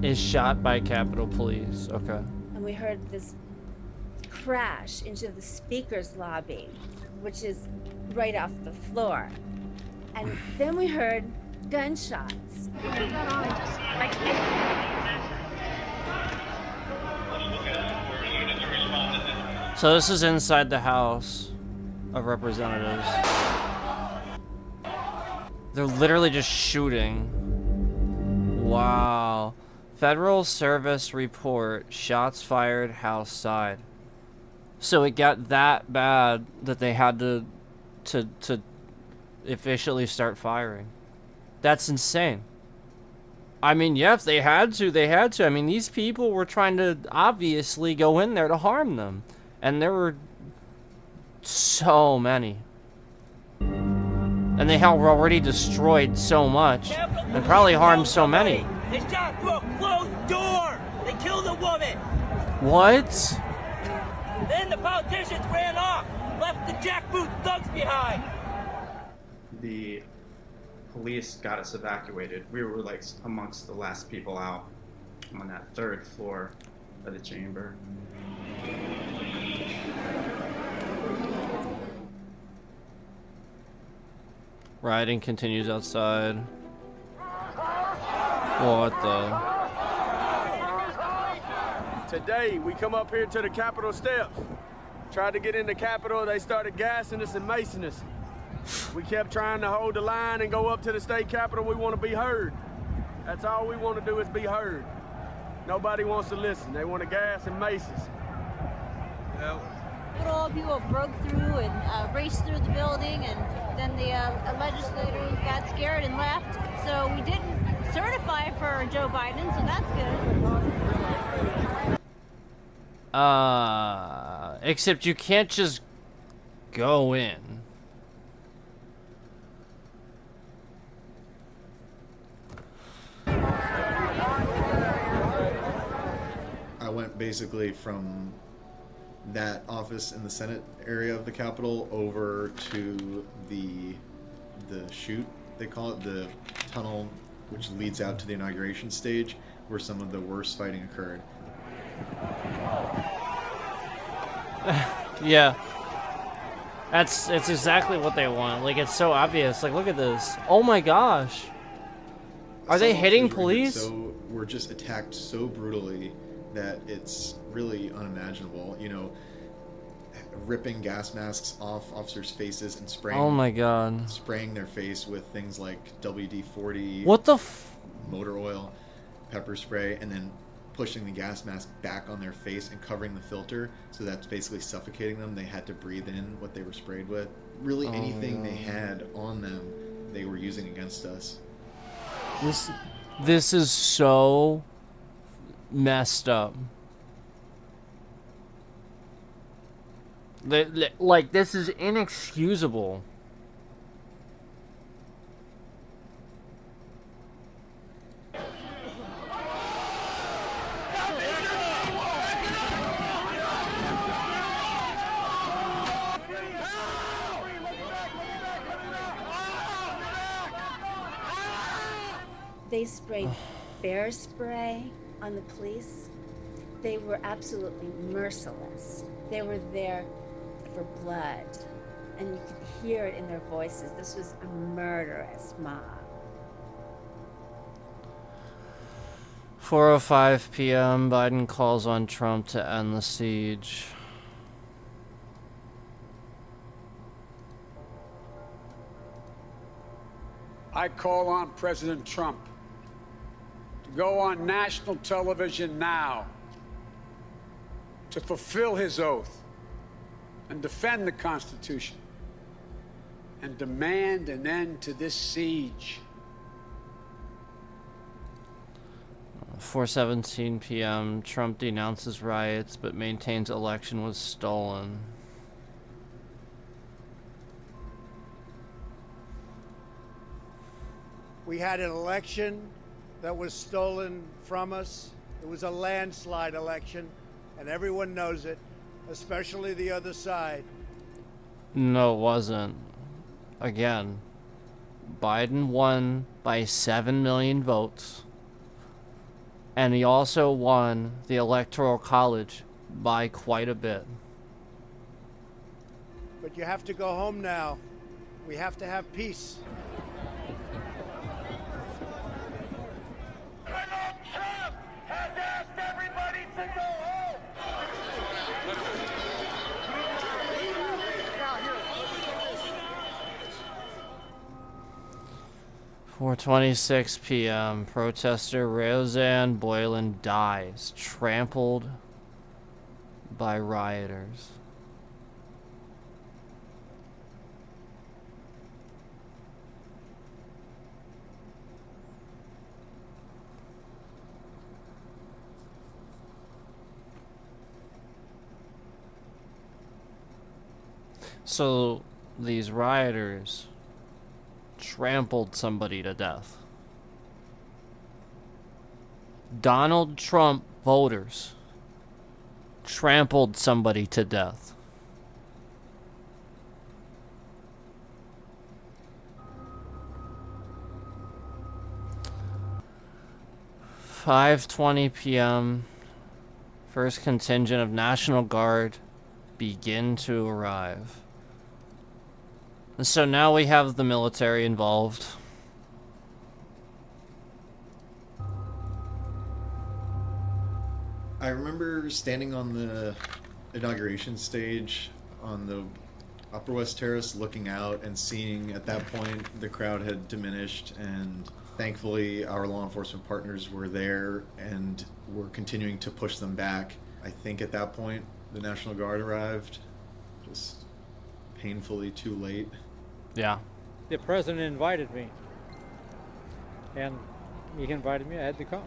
Speaker 1: Is shot by Capitol Police. Okay.
Speaker 8: And we heard this crash into the speaker's lobby, which is right off the floor. And then we heard gunshots.
Speaker 1: So this is inside the House of Representatives. They're literally just shooting. Wow. Federal Service report, shots fired, House side. So it got that bad that they had to officially start firing. That's insane. I mean, yeah, if they had to, they had to. I mean, these people were trying to obviously go in there to harm them. And there were so many. And they had already destroyed so much. And probably harmed so many.
Speaker 14: They shot through a closed door. They killed a woman.
Speaker 1: What?
Speaker 14: Then the politicians ran off. jackboot thugs behind.
Speaker 9: The police got us evacuated. We were like amongst the last people out on that third floor of the chamber.
Speaker 1: Rioting continues outside. What the?
Speaker 16: Today, we come up here to the Capitol steps. Tried to get in the Capitol, they started gassing us and macing us. We kept trying to hold the line and go up to the state capitol. We want to be heard. That's all we want to do is be heard. Nobody wants to listen. They want to gas and mace us.
Speaker 15: All people broke through and raced through the building, and then the legislators got scared and left. So we didn't certify for Joe Biden, so that's good.
Speaker 1: Except you can't just go in.
Speaker 2: I went basically from that office in the Senate area of the Capitol over to the chute, they call it, the tunnel which leads out to the inauguration stage, where some of the worst fighting occurred.
Speaker 1: Yeah. It's exactly what they want. Like, it's so obvious. Like, look at this. Oh my gosh. Are they hitting police?
Speaker 2: So we're just attacked so brutally that it's really unimaginable. You know, ripping gas masks off officers' faces and spraying.
Speaker 1: Oh my god.
Speaker 2: Spraying their face with things like WD-40.
Speaker 1: What the
Speaker 2: motor oil, pepper spray, and then pushing the gas mask back on their face and covering the filter, so that's basically suffocating them. They had to breathe in what they were sprayed with. Really, anything they had on them, they were using against us.
Speaker 1: This is so messed up. Like, this is inexcusable.
Speaker 8: They sprayed bear spray on the police. They were absolutely merciless. They were there for blood, and you could hear it in their voices. This was a murderous mob.
Speaker 1: 4:05 p.m. Biden calls on Trump to end the siege.
Speaker 17: I call on President Trump to go on national television now to fulfill his oath and defend the Constitution and demand an end to this siege.
Speaker 1: 4:17 p.m. Trump denounces riots but maintains election was stolen.
Speaker 3: We had an election that was stolen from us. It was a landslide election, and everyone knows it, especially the other side.
Speaker 1: No, it wasn't. Again, Biden won by 7 million votes. And he also won the Electoral College by quite a bit.
Speaker 3: But you have to go home now. We have to have peace.
Speaker 7: Donald Trump has asked everybody to go home.
Speaker 1: 4:26 p.m. Protester Rosanne Boyland dies, trampled by rioters. So these rioters trampled somebody to death. Donald Trump voters trampled somebody to death. 5:20 p.m. First contingent of National Guard begin to arrive. And so now we have the military involved.
Speaker 2: I remember standing on the inauguration stage on the Upper West Terrace looking out and seeing at that point the crowd had diminished, and thankfully our law enforcement partners were there and were continuing to push them back. I think at that point the National Guard arrived, just painfully too late.
Speaker 1: Yeah.
Speaker 5: The president invited me, and he invited me. I had to come.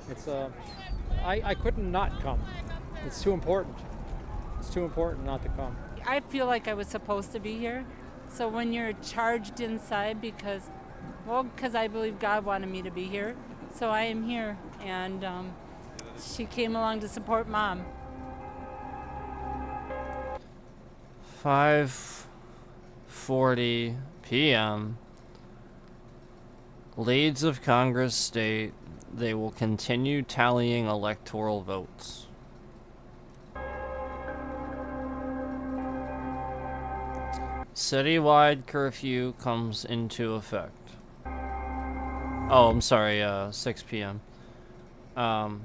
Speaker 5: It's I couldn't not come. It's too important. It's too important not to come.
Speaker 18: I feel like I was supposed to be here. So when you're charged inside because I believe God wanted me to be here, so I am here. And she came along to support Mom.
Speaker 1: 5:40 p.m. Leads of Congress state they will continue tallying electoral votes. Citywide curfew comes into effect. Oh, I'm sorry, 6 p.m. 7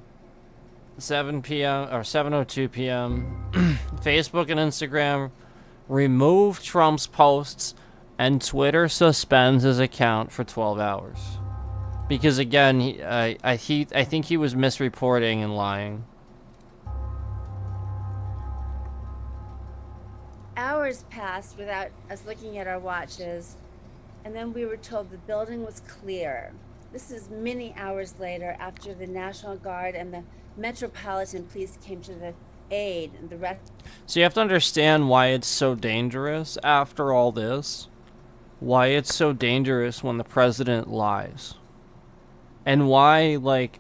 Speaker 1: p.m. or 7:02 p.m. Facebook and Instagram remove Trump's posts, and Twitter suspends his account for 12 hours. Because again, I think he was misreporting and lying.
Speaker 8: Hours passed without us looking at our watches, and then we were told the building was clear. This is many hours later, after the National Guard and the Metropolitan Police came to the aid and the rest.
Speaker 1: So you have to understand why it's so dangerous after all this. Why it's so dangerous when the president lies. And why, like,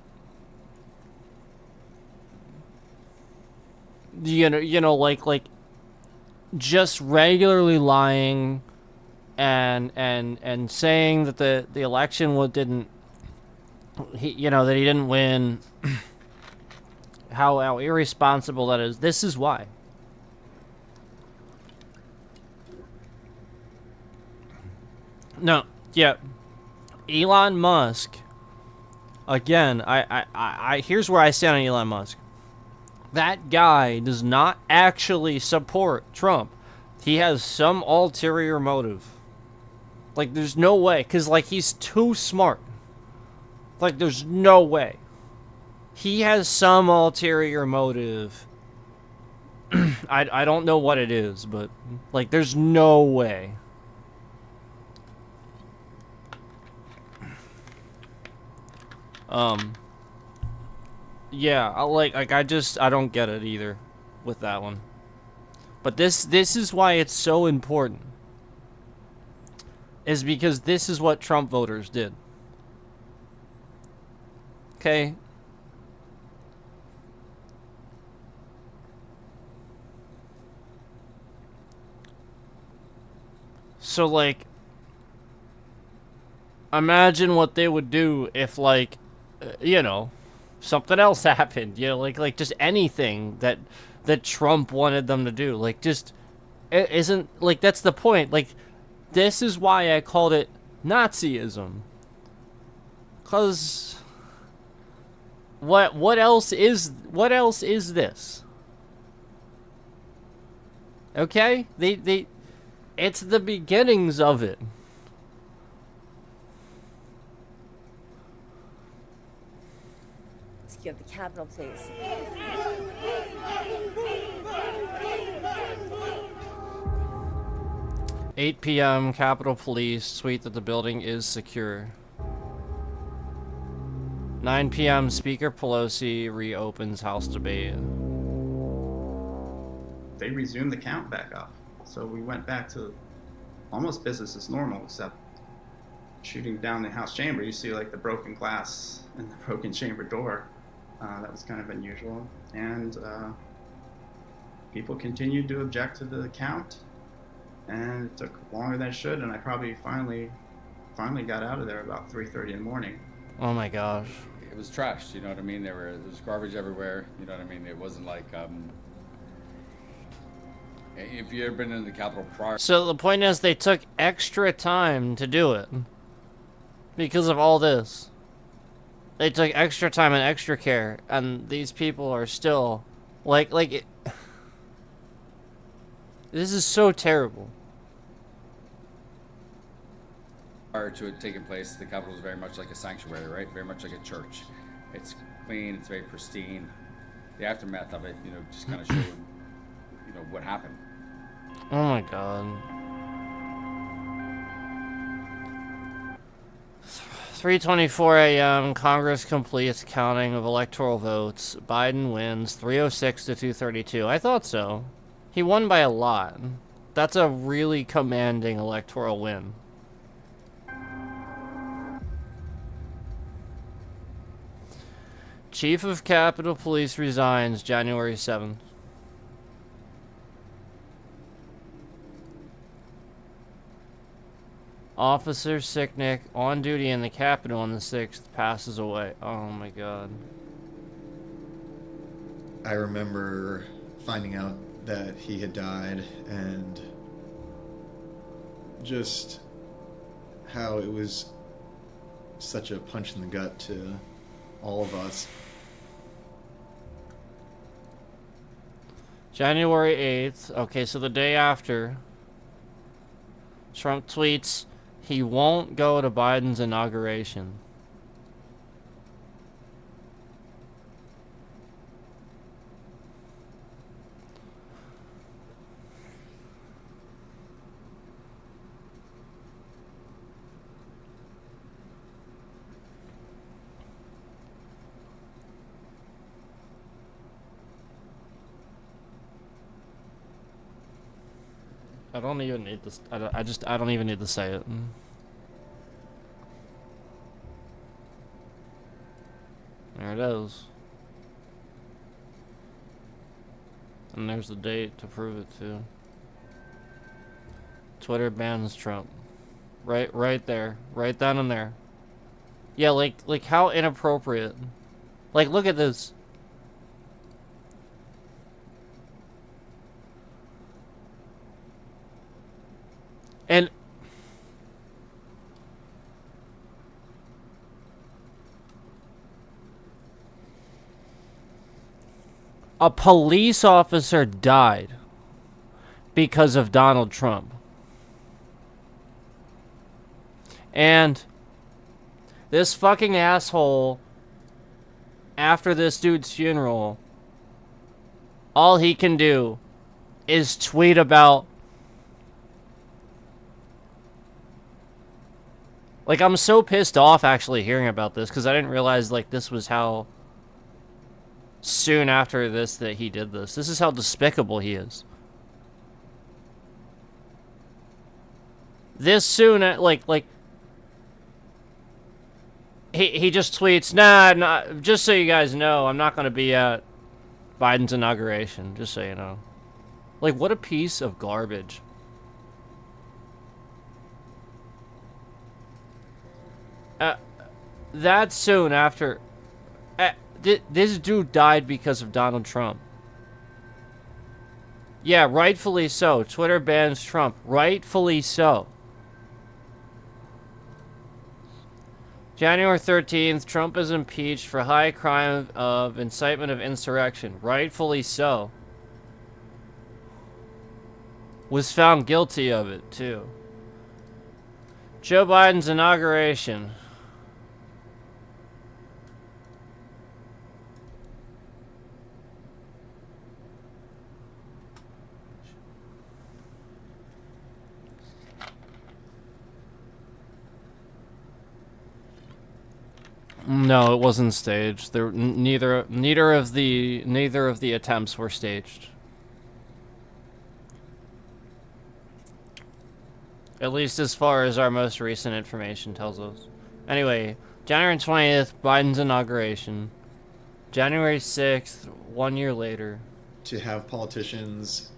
Speaker 1: like just regularly lying and saying that the election that he didn't win. How irresponsible that is. This is why. No, yeah. Elon Musk. Again, I here's where I stand on Elon Musk. That guy does not actually support Trump. He has some ulterior motive. Like, there's no way, because, like, he's too smart. Like, there's no way. He has some ulterior motive. I don't know what it is, but, like, there's no way. Yeah, I don't get it either with that one. But this is why it's so important. Is because this is what Trump voters did. Okay? So, like, imagine what they would do if, like, something else happened. Like just anything that Trump wanted them to do. Like, just, it isn't, like, that's the point. Like, this is why I called it Nazism. 'Cause what else is this? Okay? It's the beginnings of it.
Speaker 8: Of the Capitol, please.
Speaker 1: $8 p.m. Capitol Police tweet that the building is secure. 9 p.m. Speaker Pelosi reopens House debate.
Speaker 9: They resumed the count back up, so we went back to almost business as normal, except shooting down the House chamber. You see, like, the broken glass and the broken chamber door. That was kind of unusual, and people continued to object to the count, and it took longer than it should, and I probably finally got out of there about 3:30 in the morning.
Speaker 1: Oh my gosh.
Speaker 11: it was trashed. You know what I mean? There was garbage everywhere. You know what I mean? It wasn't like if you ever been in the Capitol prior.
Speaker 1: So the point is, they took extra time to do it because of all this. They took extra time and extra care, and these people are still like it. This is so terrible.
Speaker 11: Prior to it taking place, the Capitol is very much like a sanctuary, right? Very much like a church. It's clean, it's very pristine. The aftermath of it, just kind of showed, what happened.
Speaker 1: Oh my God. 3:24 a.m. Congress completes counting of electoral votes. Biden wins 306 to 232. I thought so. He won by a lot. That's a really commanding electoral win. Chief of Capitol Police resigns January 7th. Officer Sicknick, on duty in the Capitol on the 6th, passes away. Oh my God.
Speaker 2: I remember finding out that he had died and just how it was such a punch in the gut to all of us.
Speaker 1: January 8th. Okay, so the day after, Trump tweets he won't go to Biden's inauguration. I don't even need this. I don't even need to say it. There it is. And there's the date to prove it too. Twitter bans Trump. Right there. Right down in there. Yeah, like how inappropriate. Like, look at this. And a police officer died because of Donald Trump. And this fucking asshole, after this dude's funeral, all he can do is tweet about... Like, I'm so pissed off actually hearing about this, because I didn't realize, like, this was how soon after this that he did this. This is how despicable he is. This soon, like he just tweets, nah, just so you guys know, I'm not going to be at Biden's inauguration, just so you know. Like, what a piece of garbage. That soon after... this dude died because of Donald Trump. Yeah, rightfully so. Twitter bans Trump. Rightfully so. January 13th, Trump is impeached for high crime of incitement of insurrection. Rightfully so. Was found guilty of it, too. Joe Biden's inauguration. No, it wasn't staged. There, neither of the attempts were staged. At least as far as our most recent information tells us. Anyway, January 20th, Biden's inauguration. January 6th, 1 year later.
Speaker 2: To have politicians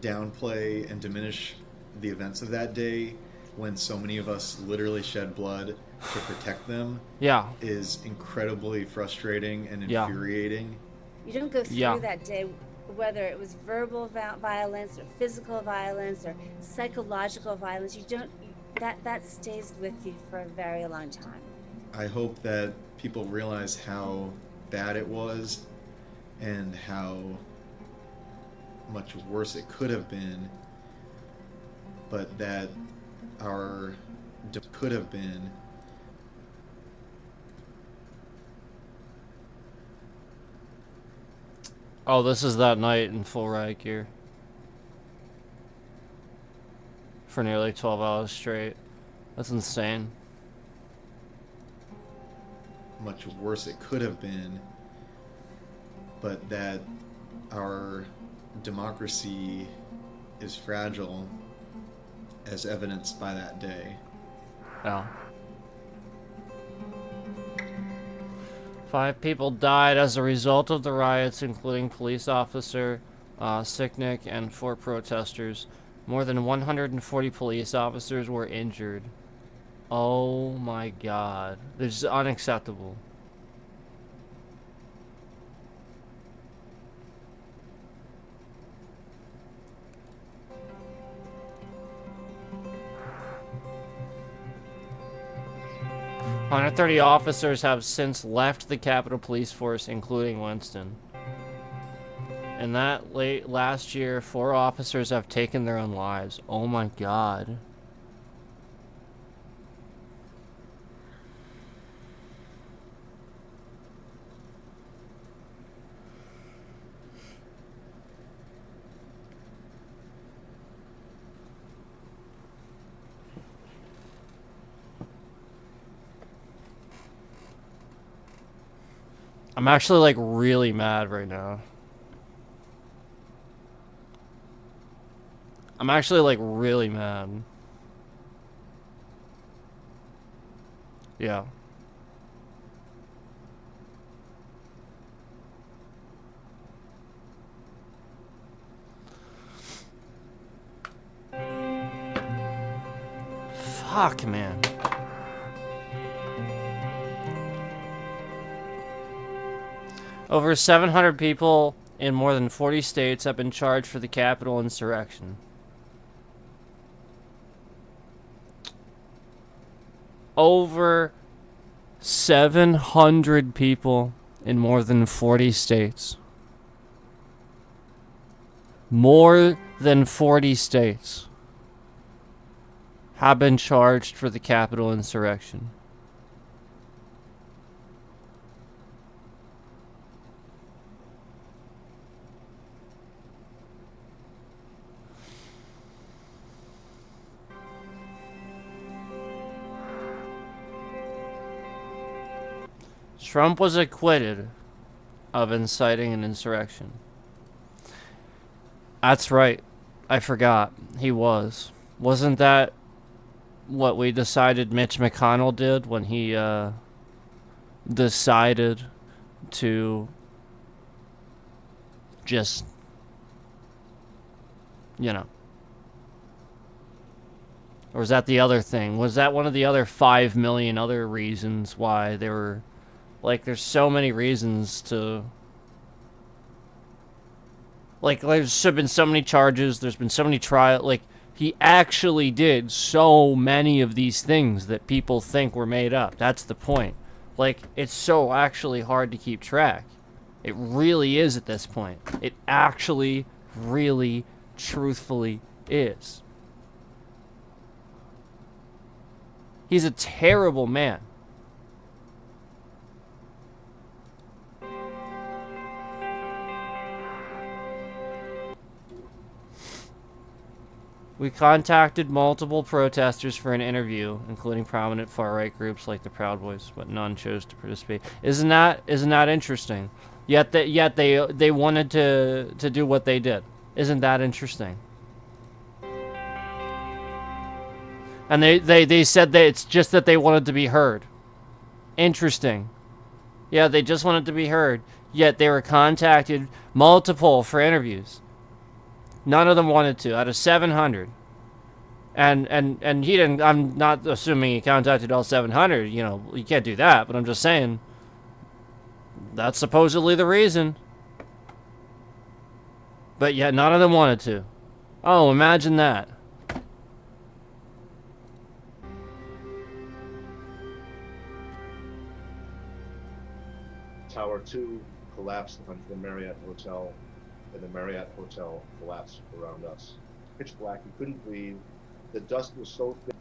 Speaker 2: downplay and diminish the events of that day when so many of us literally shed blood to protect them
Speaker 1: Yeah.
Speaker 2: is incredibly frustrating and
Speaker 1: Yeah.
Speaker 2: infuriating.
Speaker 8: You don't go through
Speaker 1: Yeah.
Speaker 8: that day, whether it was verbal violence or physical violence or psychological violence. You don't. That stays with you for a very long time.
Speaker 2: I hope that people realize how bad it was and how much worse it could have been, but that our could have been
Speaker 1: Oh, this is that night in full riot gear. For nearly 12 hours straight. That's insane.
Speaker 2: much worse it could have been, but that our democracy is fragile as evidenced by that day.
Speaker 1: Yeah. 5 people died as a result of the riots, including police officer Sicknick and 4 protesters. More than 140 police officers were injured. Oh my god. This is unacceptable. "130 officers have since left the Capitol Police Force, including Winston. In that late last year, 4 officers have taken their own lives." Oh my god. I'm actually like really mad right now. I'm actually like really mad. Yeah. Fuck, man. Over 700 people in more than 40 states have been charged for the Capitol insurrection. Over 700 people in more than 40 states. More than 40 states have been charged for the Capitol insurrection. Trump was acquitted of inciting an insurrection. That's right. I forgot. He was. Wasn't that what we decided Mitch McConnell did when he decided to just, you know. Or was that the other thing? Was that one of the other 5 million other reasons why they were... Like, there's so many reasons to... Like, there's been so many charges, there's been so many trials. Like, he actually did so many of these things that people think were made up. That's the point. Like, it's so actually hard to keep track. It really is at this point. It actually, really, truthfully is. He's a terrible man. We contacted multiple protesters for an interview, including prominent far-right groups like the Proud Boys, but none chose to participate. Isn't that interesting? Yet they wanted to do what they did. Isn't that interesting? And they said that it's just that they wanted to be heard. Interesting. Yeah, they just wanted to be heard. Yet they were contacted multiple for interviews. None of them wanted to, out of 700. And he didn't. I'm not assuming he contacted all 700. You know, you can't do that. But I'm just saying. That's supposedly the reason. But yet none of them wanted to. Oh, imagine that.
Speaker 19: Tower 2 collapsed onto the Marriott Hotel, and the Marriott Hotel collapsed around us. Pitch black, you couldn't breathe. The dust was so thick.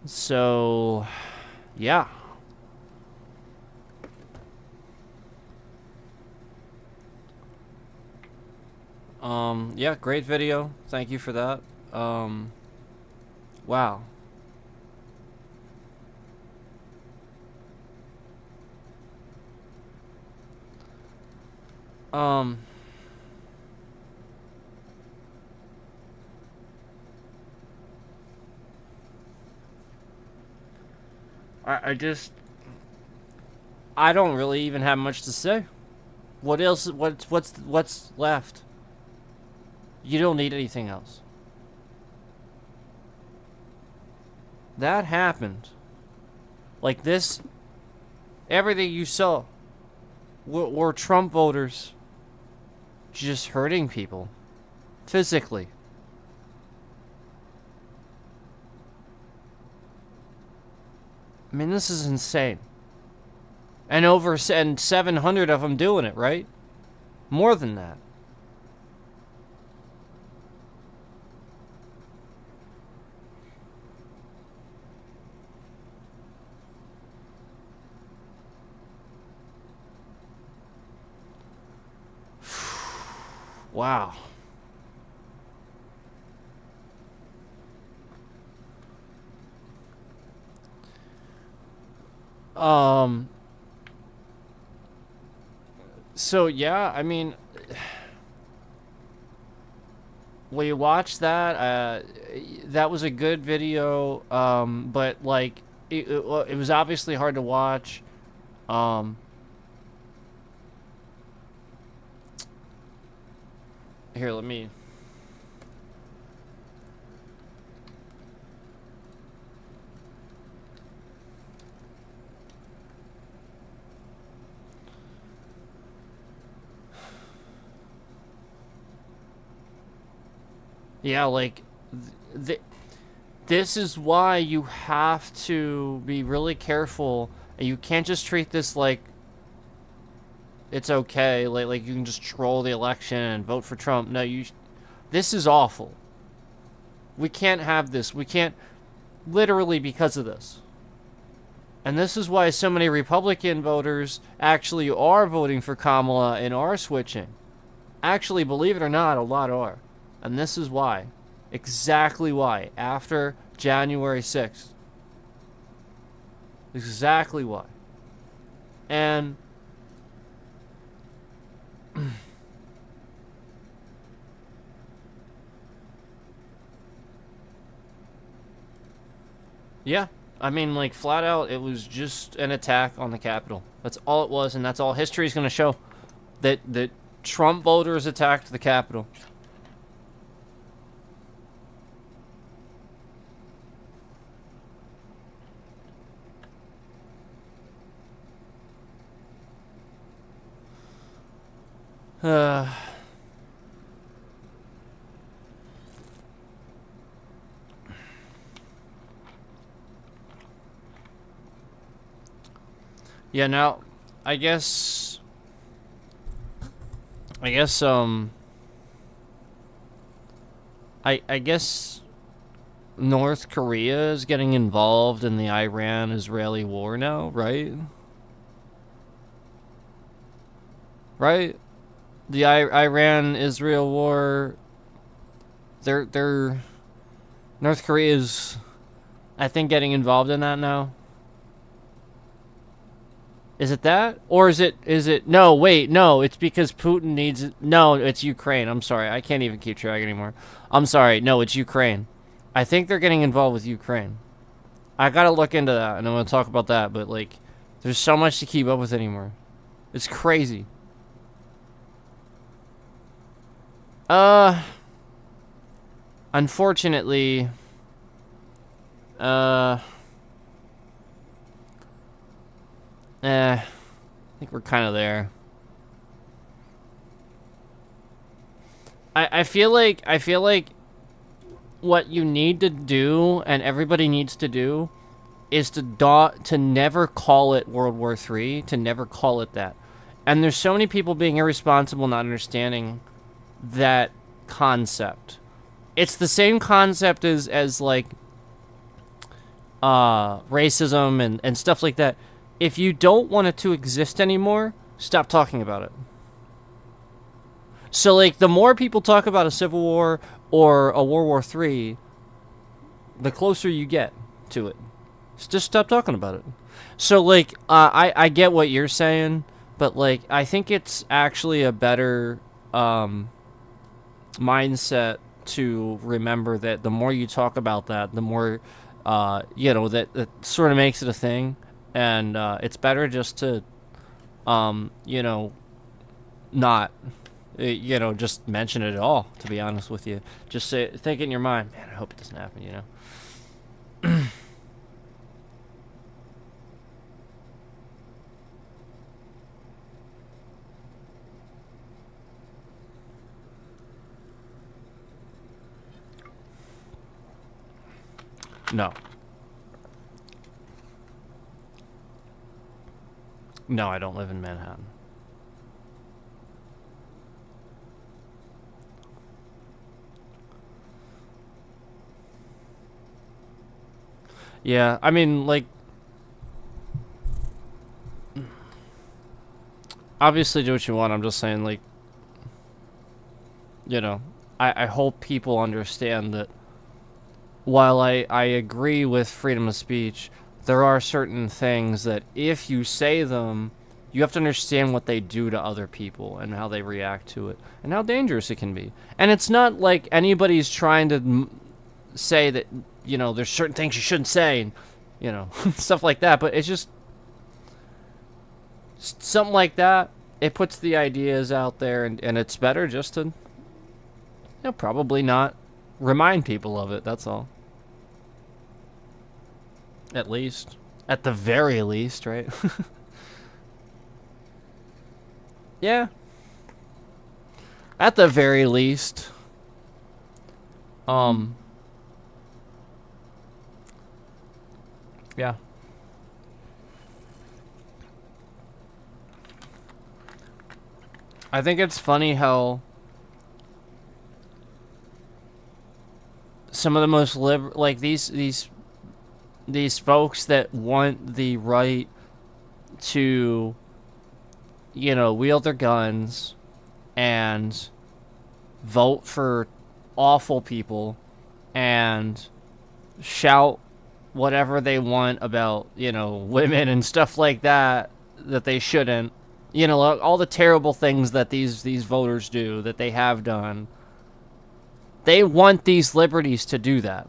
Speaker 1: So, yeah. Yeah, great video. Thank you for that. Wow. I don't really even have much to say. What else? What's left? You don't need anything else. That happened. Like this, everything you saw were Trump voters just hurting people physically. I mean, this is insane. And 700 of them doing it, right? More than that. Wow. So yeah, I mean, we watched that. That was a good video. But like, it was obviously hard to watch. Here, let me. Yeah, like, this is why you have to be really careful, and you can't just treat this like it's okay, like you can just troll the election and vote for Trump. No, this is awful. We can't have this. We can't, literally because of this. And this is why so many Republican voters actually are voting for Kamala and are switching. Actually, believe it or not, a lot are. And this is why. Exactly why. After January 6th. Exactly why. And yeah, I mean, like, flat out, it was just an attack on the Capitol. That's all it was, and that's all history is going to show. That Trump voters attacked the Capitol. Yeah, now, I guess, I guess North Korea is getting involved in the Iran-Israeli war now, right? Right? The Iran-Israel war, they're North Korea's, I think, getting involved in that now. Is it that? Or is it, no, wait, no, it's because Putin needs it. No, it's Ukraine. I'm sorry. I can't even keep track anymore. I'm sorry. No, it's Ukraine. I think they're getting involved with Ukraine. I gotta look into that, and I'm gonna talk about that, but, like, there's so much to keep up with anymore. It's crazy. Unfortunately, I think we're kind of there. I feel like what you need to do, and everybody needs to do, is to never call it World War III, to never call it that. And there's so many people being irresponsible, not understanding that concept. It's the same concept as like racism and stuff like that. If you don't want it to exist anymore, stop talking about it. So like the more people talk about a civil war or a World War III, the closer you get to it. Just stop talking about it. So like I get what you're saying, but like I think it's actually a better mindset to remember that the more you talk about that, the more you know, that sort of makes it a thing, and it's better just to you know, not you know, just mention it at all, to be honest with you. Just say, think in your mind, man, I hope it doesn't happen, you know. No. No, I don't live in Manhattan. Yeah, I mean, like, obviously do what you want. I'm just saying, like, you know, I hope people understand that while I agree with freedom of speech, there are certain things that if you say them, you have to understand what they do to other people and how they react to it and how dangerous it can be. And it's not like anybody's trying to say that, you know, there's certain things you shouldn't say and, you know, stuff like that. But it's just something like that. It puts the ideas out there, and it's better just to, you know, probably not remind people of it. That's all. At least. At the very least, right? Yeah. At the very least. Yeah. I think it's funny how some of the most like these folks that want the right to, you know, wield their guns and vote for awful people and shout whatever they want about, you know, women and stuff like that they shouldn't, you know, all the terrible things that these voters do, that they have done. They want these liberties to do that.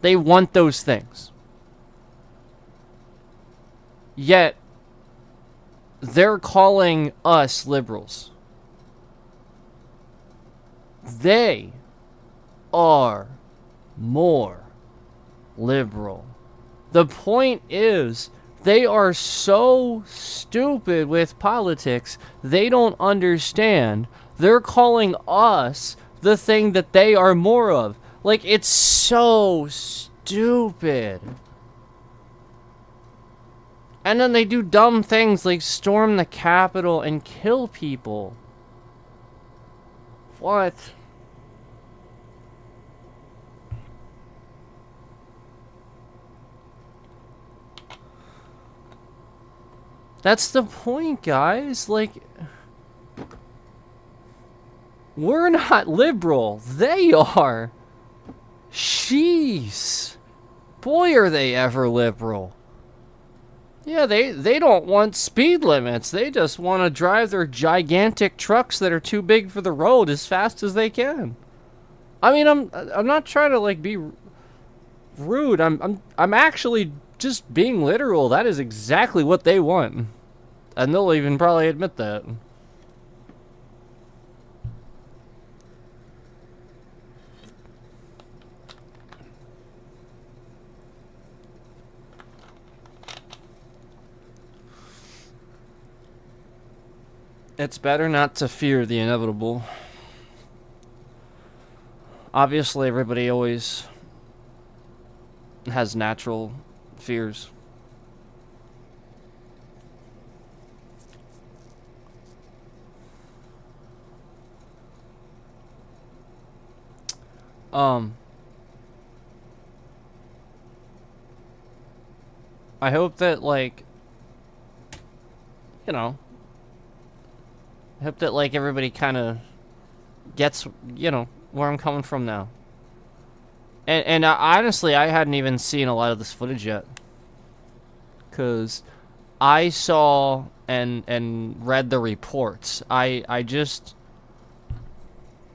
Speaker 1: They want those things. Yet, they're calling us liberals. They are more liberal. The point is, they are so stupid with politics, they don't understand. They're calling us the thing that they are more of. Like, it's so stupid. And then they do dumb things like storm the Capitol and kill people. What? That's the point, guys. Like, we're not liberal. They are. Jeez. Boy, are they ever liberal. Yeah, they don't want speed limits. They just want to drive their gigantic trucks that are too big for the road as fast as they can. I mean, I'm not trying to like be rude. I'm actually just being literal. That is exactly what they want. And they'll even probably admit that. It's better not to fear the inevitable. Obviously, everybody always has natural fears. I hope that, like, you know, I hope that, like, everybody kind of gets, you know, where I'm coming from now. And honestly, I hadn't even seen a lot of this footage yet. Because I saw and read the reports. I just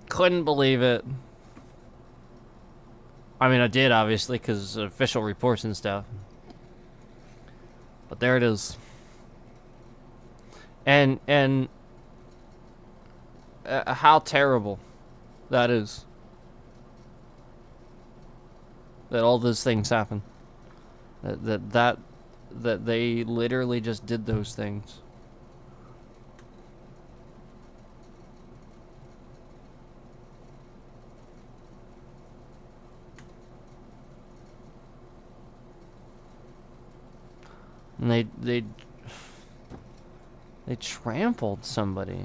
Speaker 1: couldn't believe it. I mean, I did, obviously, because official reports and stuff. But there it is. And how terrible that is. That all those things happen. That they literally just did those things. And they trampled somebody.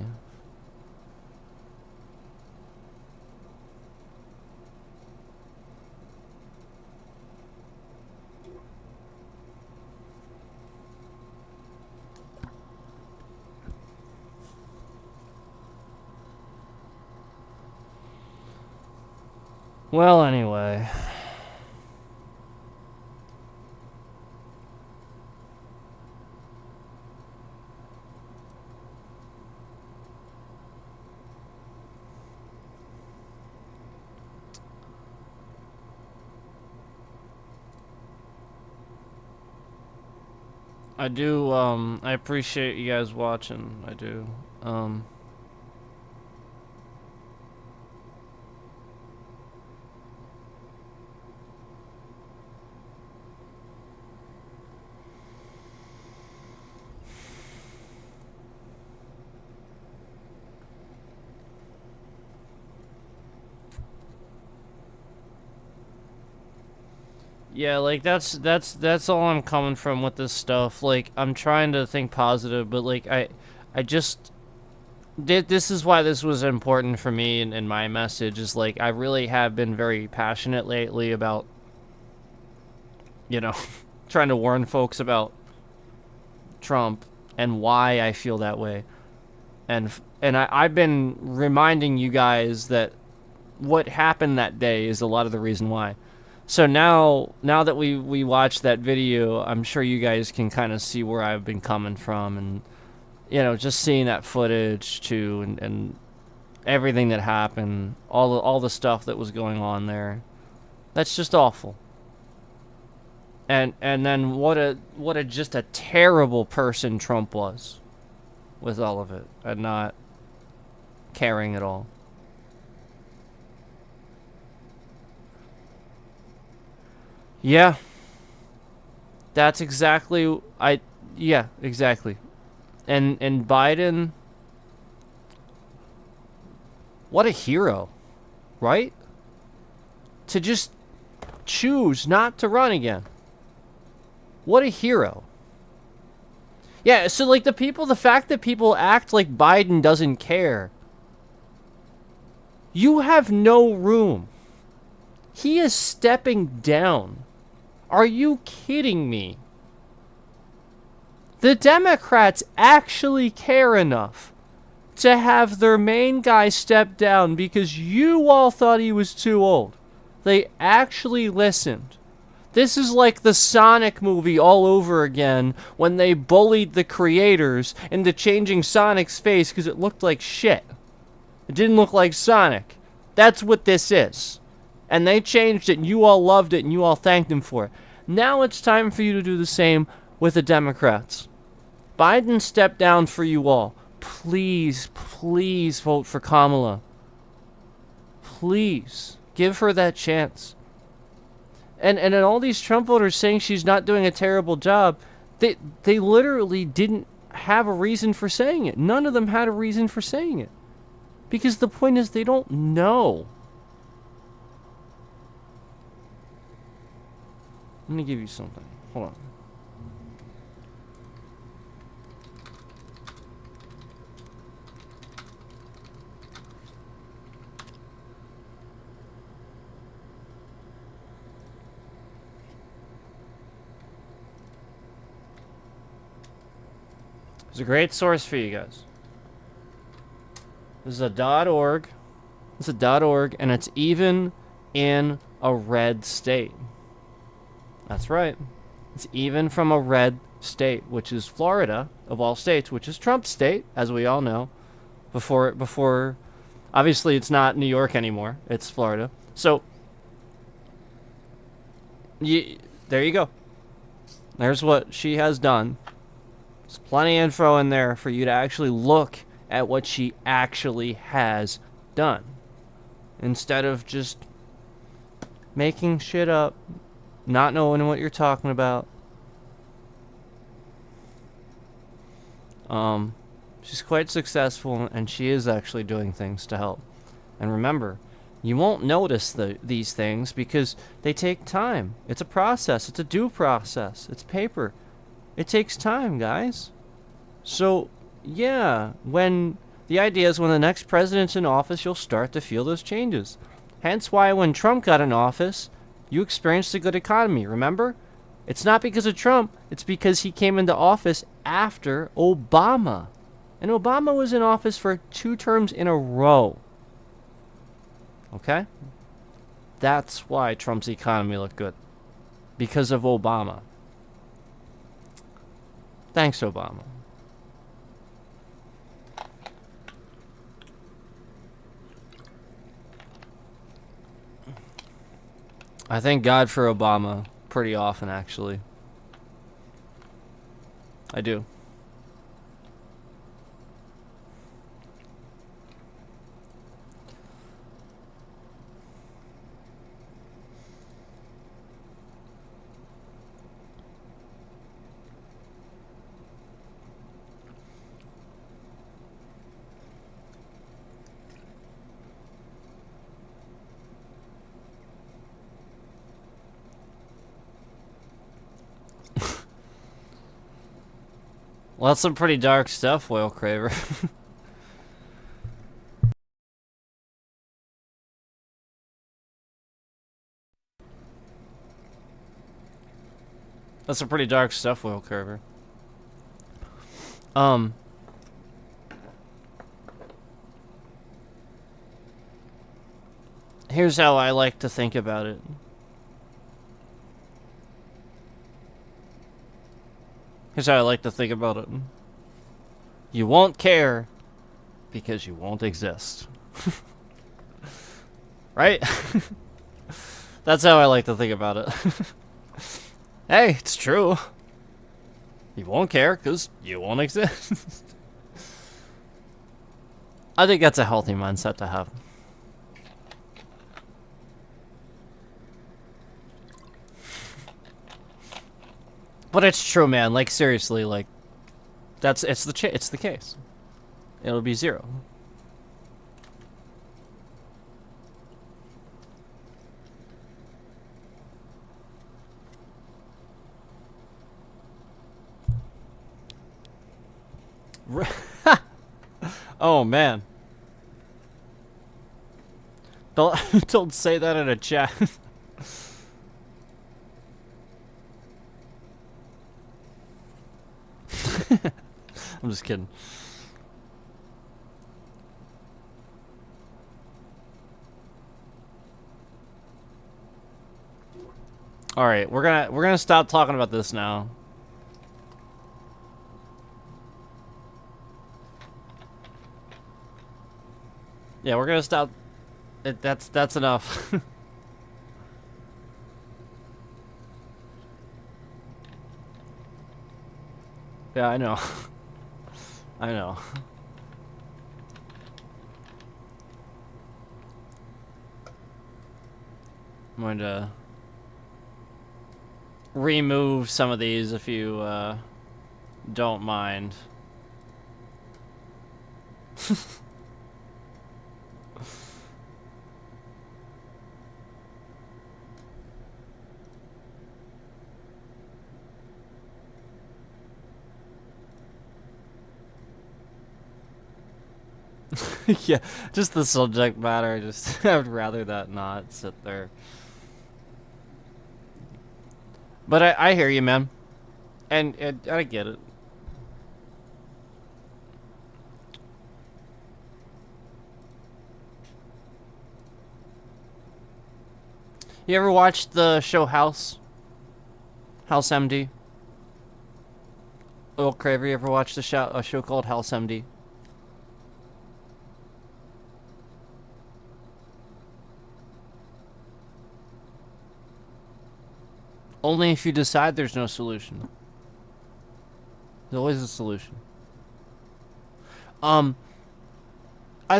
Speaker 1: Well, anyway. I do, I appreciate you guys watching. I do. Yeah, like that's all I'm coming from with this stuff. Like, I'm trying to think positive, but like I just this is why this was important for me and my message is like I really have been very passionate lately about, you know, trying to warn folks about Trump and why I feel that way. And I've been reminding you guys that what happened that day is a lot of the reason why. So now that we watched that video, I'm sure you guys can kind of see where I've been coming from, and you know, just seeing that footage too, and everything that happened, all the stuff that was going on there, that's just awful. And then what a just a terrible person Trump was, with all of it, and not caring at all. Yeah. That's exactly yeah, exactly. And Biden, what a hero, right? To just choose not to run again. What a hero. Yeah, so like the fact that people act like Biden doesn't care. You have no room. He is stepping down. Are you kidding me? The Democrats actually care enough to have their main guy step down because you all thought he was too old. They actually listened. This is like the Sonic movie all over again when they bullied the creators into changing Sonic's face because it looked like shit. It didn't look like Sonic. That's what this is. And they changed it and you all loved it and you all thanked him for it. Now it's time for you to do the same with the Democrats. Biden stepped down for you all. Please, please vote for Kamala. Please. Give her that chance. And all these Trump voters saying she's not doing a terrible job, they literally didn't have a reason for saying it. None of them had a reason for saying it. Because the point is they don't know. Let me give you something. Hold on. It's a great source for you guys. This is a .org. It's a .org, and it's even in a red state. That's right. It's even from a red state, which is Florida, of all states, which is Trump's state, as we all know. Before, obviously it's not New York anymore. It's Florida. So, there you go. There's what she has done. There's plenty of info in there for you to actually look at what she actually has done. Instead of just making shit up, not knowing what you're talking about. She's quite successful, and she is actually doing things to help. And remember, you won't notice these things because they take time. It's a process. It's a due process. It's paper. It takes time, guys. So, yeah, the idea is when the next president's in office, you'll start to feel those changes. Hence why when Trump got in office, you experienced a good economy, remember? It's not because of Trump, it's because he came into office after Obama. And Obama was in office for 2 terms in a row. Okay? That's why Trump's economy looked good. Because of Obama. Thanks, Obama. I thank God for Obama pretty often, actually. I do. Well, that's some pretty dark stuff, Whale Craver. That's some pretty dark stuff, Whale Craver. Here's how I like to think about it. Here's how I like to think about it. You won't care because you won't exist. Right? That's how I like to think about it. Hey, it's true. You won't care because you won't exist. I think that's a healthy mindset to have. But it's true, man. Like, seriously, like, it's the case. It'll be 0. Oh, man. Don't say that in a chat. I'm just kidding. All right, we're gonna stop talking about this now. Yeah, we're gonna stop. That's enough. Yeah, I know. I know. I'm going to remove some of these if you don't mind. Yeah, just the subject matter. Just I would rather that not sit there. But I hear you, man, and I get it. You ever watched the show House? House MD? Earl Craver, you ever watched a show called House MD? Only if you decide there's no solution. There's always a solution. I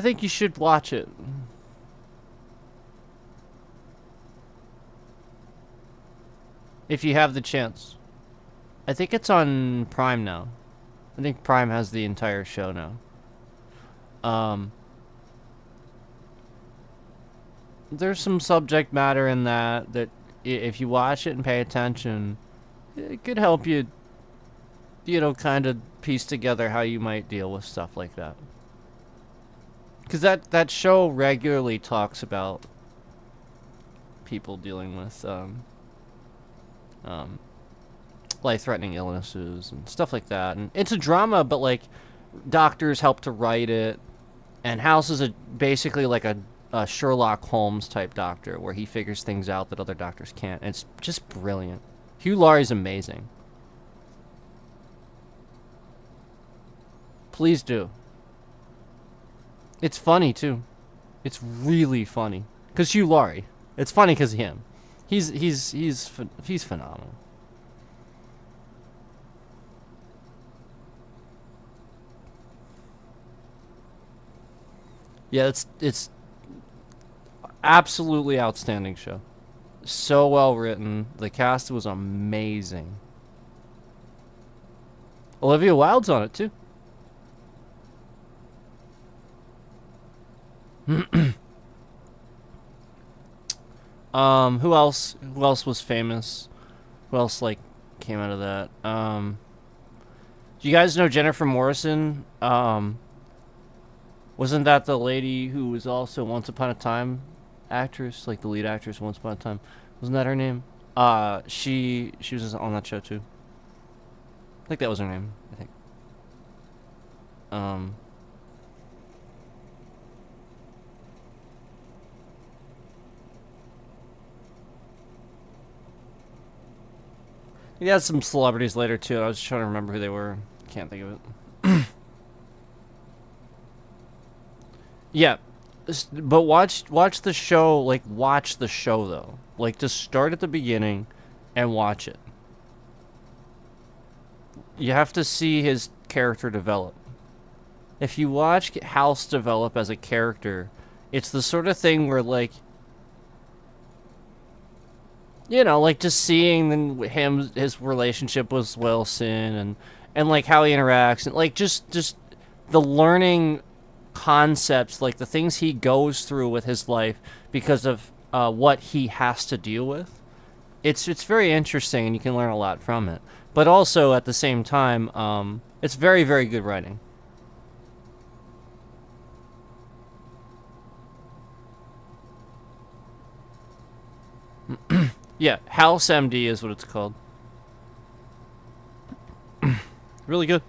Speaker 1: think you should watch it. If you have the chance. I think it's on Prime now. I think Prime has the entire show now. There's some subject matter in that if you watch it and pay attention, it could help you, you know, kind of piece together how you might deal with stuff like that. Because that show regularly talks about people dealing with life-threatening illnesses and stuff like that. And it's a drama, but like doctors help to write it. And House is basically like a Sherlock Holmes type doctor where he figures things out that other doctors can't. And it's just brilliant. Hugh Laurie's amazing. Please do. It's funny too. It's really funny because Hugh Laurie. It's funny because of him. He's phenomenal. Yeah, it's absolutely outstanding show. So well written. The cast was amazing. Olivia Wilde's on it too. Who else was famous? Who else like came out of that? Do you guys know Jennifer Morrison? Wasn't that the lady who was also Once Upon a Time actress, like the lead actress Once Upon a Time? Wasn't that her name? She was on that show too. I think that was her name. I think. He had some celebrities later too. I was trying to remember who they were. Can't think of it. Yeah, but watch the show. Like watch the show though. Like just start at the beginning and watch it. You have to see his character develop. If you watch House develop as a character, it's the sort of thing where like, you know, like just seeing his relationship with Wilson and like how he interacts and like just the learning concepts, like the things he goes through with his life because of what he has to deal with. It's very interesting and you can learn a lot from it. But also at the same time, it's very, very good writing. Yeah, House MD is what it's called. Really good.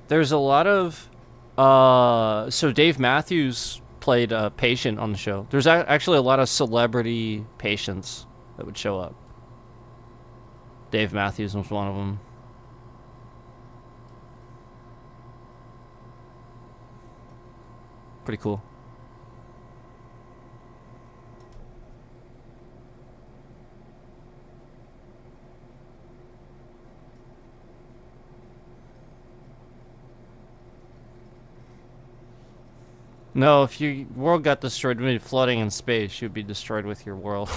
Speaker 1: There's a lot of so Dave Matthews played a patient on the show. There's actually a lot of celebrity patients that would show up. Dave Matthews was one of them. Pretty cool. No, if your world got destroyed when flooding in space, you'd be destroyed with your world.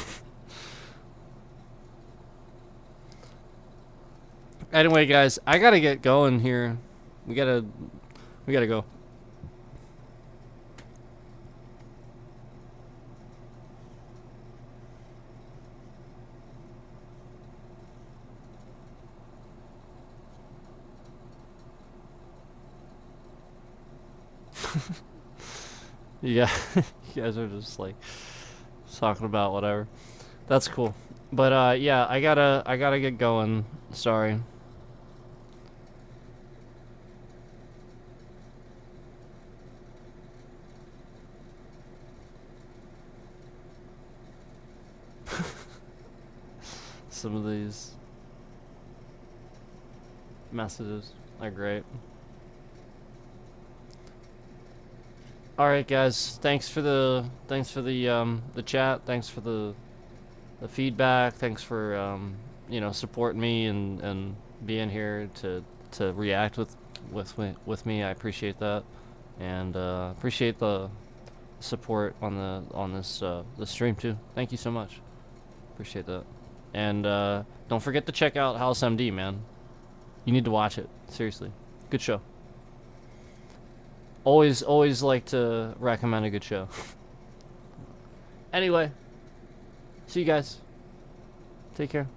Speaker 1: Anyway, guys, I gotta get going here. We gotta go. Yeah, you guys are just like talking about whatever. That's cool. But yeah, I gotta get going. Sorry. Some of these messages are great. All right, guys. Thanks for the chat. Thanks for the feedback. Thanks for you know, supporting me and being here to react with me. I appreciate that, and appreciate the support on this stream too. Thank you so much. Appreciate that. And don't forget to check out House MD, man. You need to watch it. Seriously. Good show. Always like to recommend a good show. Anyway, see you guys. Take care.